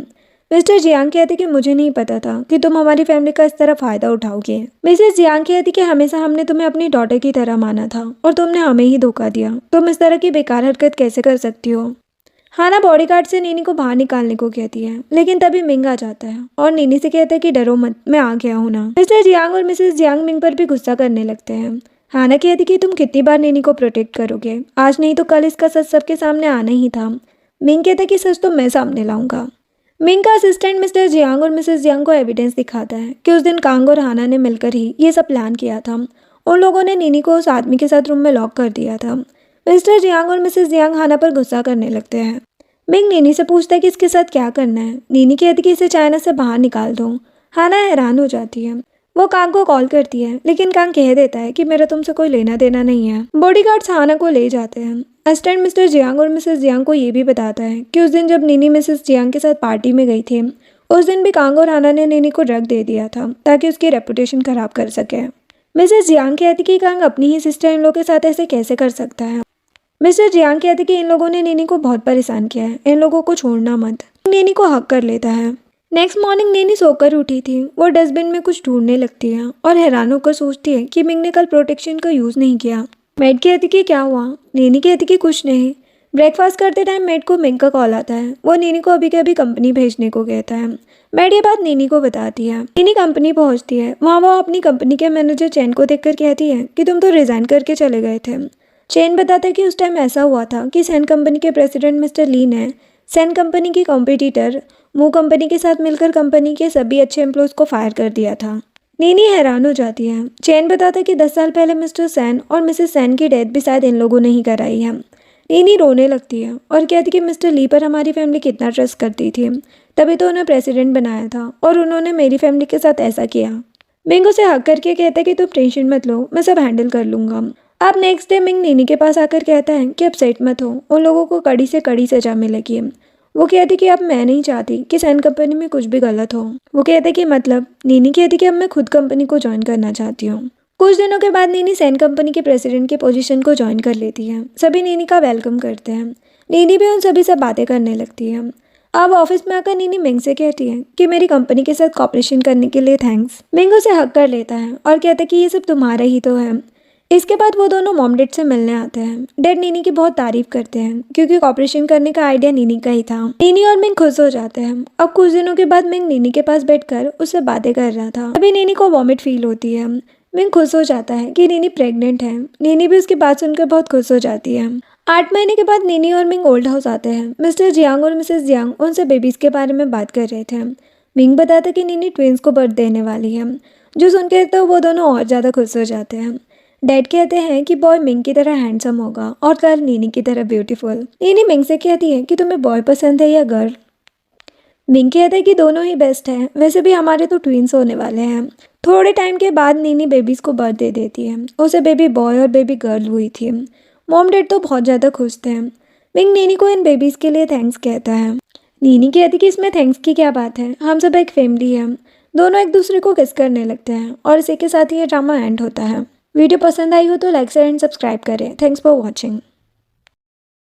मिस्टर जियांग कहते कि मुझे नहीं पता था कि तुम हमारी फैमिली का इस तरह फ़ायदा उठाओगे। मिसेस जियांग कहती कि हमेशा हमने तुम्हें अपनी डॉटर की तरह माना था और तुमने हमें ही धोखा दिया, तुम इस तरह की बेकार हरकत कैसे कर सकती हो। हाना बॉडीगार्ड से नीनी को बाहर निकालने को कहती है, लेकिन तभी मिंग आ जाता है और नीनी से कहता है कि डरो मत, मैं आ गया हूँ ना। मिस्टर जियांग और मिसेस जियांग मिंग पर भी गुस्सा करने लगते हैं। हाना कहती कि तुम कितनी बार नीनी को प्रोटेक्ट करोगे, आज नहीं तो कल इसका सच सबके सामने आना ही था। मिंग कहता कि सच तो मैं सामने लाऊंगा। मिंग का असिस्टेंट मिस्टर जियांग और मिसेस जियांग को एविडेंस दिखाता है कि उस दिन कांग और हाना ने मिलकर ही ये सब प्लान किया था। उन लोगों ने नीनी को उस आदमी के साथ रूम में लॉक कर दिया था। मिस्टर जियांग और मिसेस जियांग हाना पर गुस्सा करने लगते हैं। मिंग नीनी से पूछता है कि इसके साथ क्या करना है। नीनी कहती कि इसे चाइना से बाहर निकाल दो। हाना हैरान हो जाती है। वो कांग को कॉल करती है, लेकिन कांग कह देता है कि मेरा तुमसे कोई लेना देना नहीं है। बॉडीगार्ड्स हाना को ले जाते हैं। असिस्टेंट मिस्टर जियांग और मिसेस जियांग को ये भी बताता है कि उस दिन जब नीनी मिसेस जियांग के साथ पार्टी में गई थी, उस दिन भी कांग और हाना ने नीनी को ड्रग दे दिया था ताकि उसकी रेपुटेशन खराब कर सके। मिसेस जियांग कहती कि कांग अपनी ही सिस्टर इन लोगों के साथ ऐसे कैसे कर सकता है। मिस्टर जियांग कहते कि इन लोगों ने नीनी को बहुत परेशान किया है, इन लोगों को छोड़ना मत। नीनी को हक कर लेता है। नेक्स्ट मॉर्निंग नीनी सोकर उठी थी। वो डस्टबिन में कुछ ढूंढने लगती है और हैरान होकर सोचती है कि मिंग ने कल प्रोटेक्शन का यूज़ नहीं किया। मेड कहती कि क्या हुआ। नीनी कहती कि कुछ नहीं। ब्रेकफास्ट करते टाइम मेड को मिंग का कॉल आता है। वो नीनी को अभी के अभी कंपनी भेजने को कहता है। मेड ये बात नीनी को बताती है। नीनी कंपनी पहुंचती है। वहाँ वो अपनी कंपनी के मैनेजर चैन को देखकर कहती है कि तुम तो रिजाइन करके चले गए थे। चैन बताता है कि उस टाइम ऐसा हुआ था कि सैन कंपनी के प्रेसिडेंट मिस्टर ली ने सैन कंपनी की कॉम्पिटिटर मू कंपनी के साथ मिलकर कंपनी के सभी अच्छे एम्प्लॉयज़ को फायर कर दिया था। नीनी हैरान हो जाती है। चैन बताता है कि 10 साल पहले मिस्टर सैन और मिसेस सैन की डेथ भी शायद इन लोगों ने ही कराई है। नीनी रोने लगती है और कहती कि मिस्टर ली पर हमारी फैमिली कितना ट्रस्ट करती थी, तभी तो उन्हें प्रेसिडेंट बनाया था और उन्होंने मेरी फैमिली के साथ ऐसा किया। मिंग उसे हक करके कहता है कि तुम टेंशन मत लो, मैं सब हैंडल कर लूँगा। अब नेक्स्ट डे मिंग नीनी के पास आकर कहता है कि अपसेट मत हो, उन लोगों को कड़ी से कड़ी सजा मिलेगी। वो कहती कि अब मैं नहीं चाहती कि सैन कंपनी में कुछ भी गलत हो। वो कहते कि मतलब। नीनी कहती कि अब मैं खुद कंपनी को ज्वाइन करना चाहती हूँ। कुछ दिनों के बाद नीनी सैन कंपनी के प्रेसिडेंट के पोजीशन को ज्वाइन कर लेती है। सभी नीनी का वेलकम करते हैं। नीनी भी उन सभी से बातें करने लगती है। अब ऑफिस में आकर नीनी मिंग से कहती है कि मेरी कंपनी के साथ कॉपरेशन करने के लिए थैंक्स। मिंग उसे हक कर लेता है और कहता है कि ये सब तुम्हारा ही तो है। इसके बाद वो दोनों मॉम डैड से मिलने आते हैं। डैड नीनी की बहुत तारीफ करते हैं क्योंकि कॉपरेशन करने का आइडिया नीनी का ही था। नीनी और मिंग खुश हो जाते हैं। अब कुछ दिनों के बाद मिंग नीनी के पास बैठकर उससे बातें कर रहा था। अभी नीनी को वॉमिट फील होती है। मिंग खुश हो जाता है कि नीनी प्रेग्नेंट है। नीनी भी उसकी बात सुनकर बहुत खुश हो जाती है। 8 महीने के बाद नीनी और मिंग ओल्ड हाउस आते हैं। मिस्टर जियांग और मिसेस जियांग उनसे बेबीज के बारे में बात कर रहे थे। मिंग बताता कि नीनी ट्विंस को बर्थ देने वाली है, जो सुनकर तो वो दोनों और ज़्यादा खुश हो जाते हैं। डैड कहते हैं कि बॉय मिंग की तरह हैंडसम होगा और गर्ल नीनी की तरह ब्यूटीफुल। नीनी मिंग से कहती है कि तुम्हें बॉय पसंद है या गर्ल। मिंग कहता है कि दोनों ही बेस्ट हैं, वैसे भी हमारे तो ट्विंस होने वाले हैं। थोड़े टाइम के बाद नीनी बेबीज़ को बर्थ दे देती है। उसे बेबी बॉय और बेबी गर्ल हुई थी। मॉम डैड तो बहुत ज़्यादा खुश थे। मिंग नीनी को इन बेबीज़ के लिए थैंक्स कहता है। नीनी कहती कि इसमें थैंक्स की क्या बात है, हम सब एक फैमिली है। दोनों एक दूसरे को किस करने लगते हैं और इसी के साथ ही ये ड्रामा एंड होता है। वीडियो पसंद आई हो तो लाइक शेयर एंड सब्सक्राइब करें। Thanks for watching.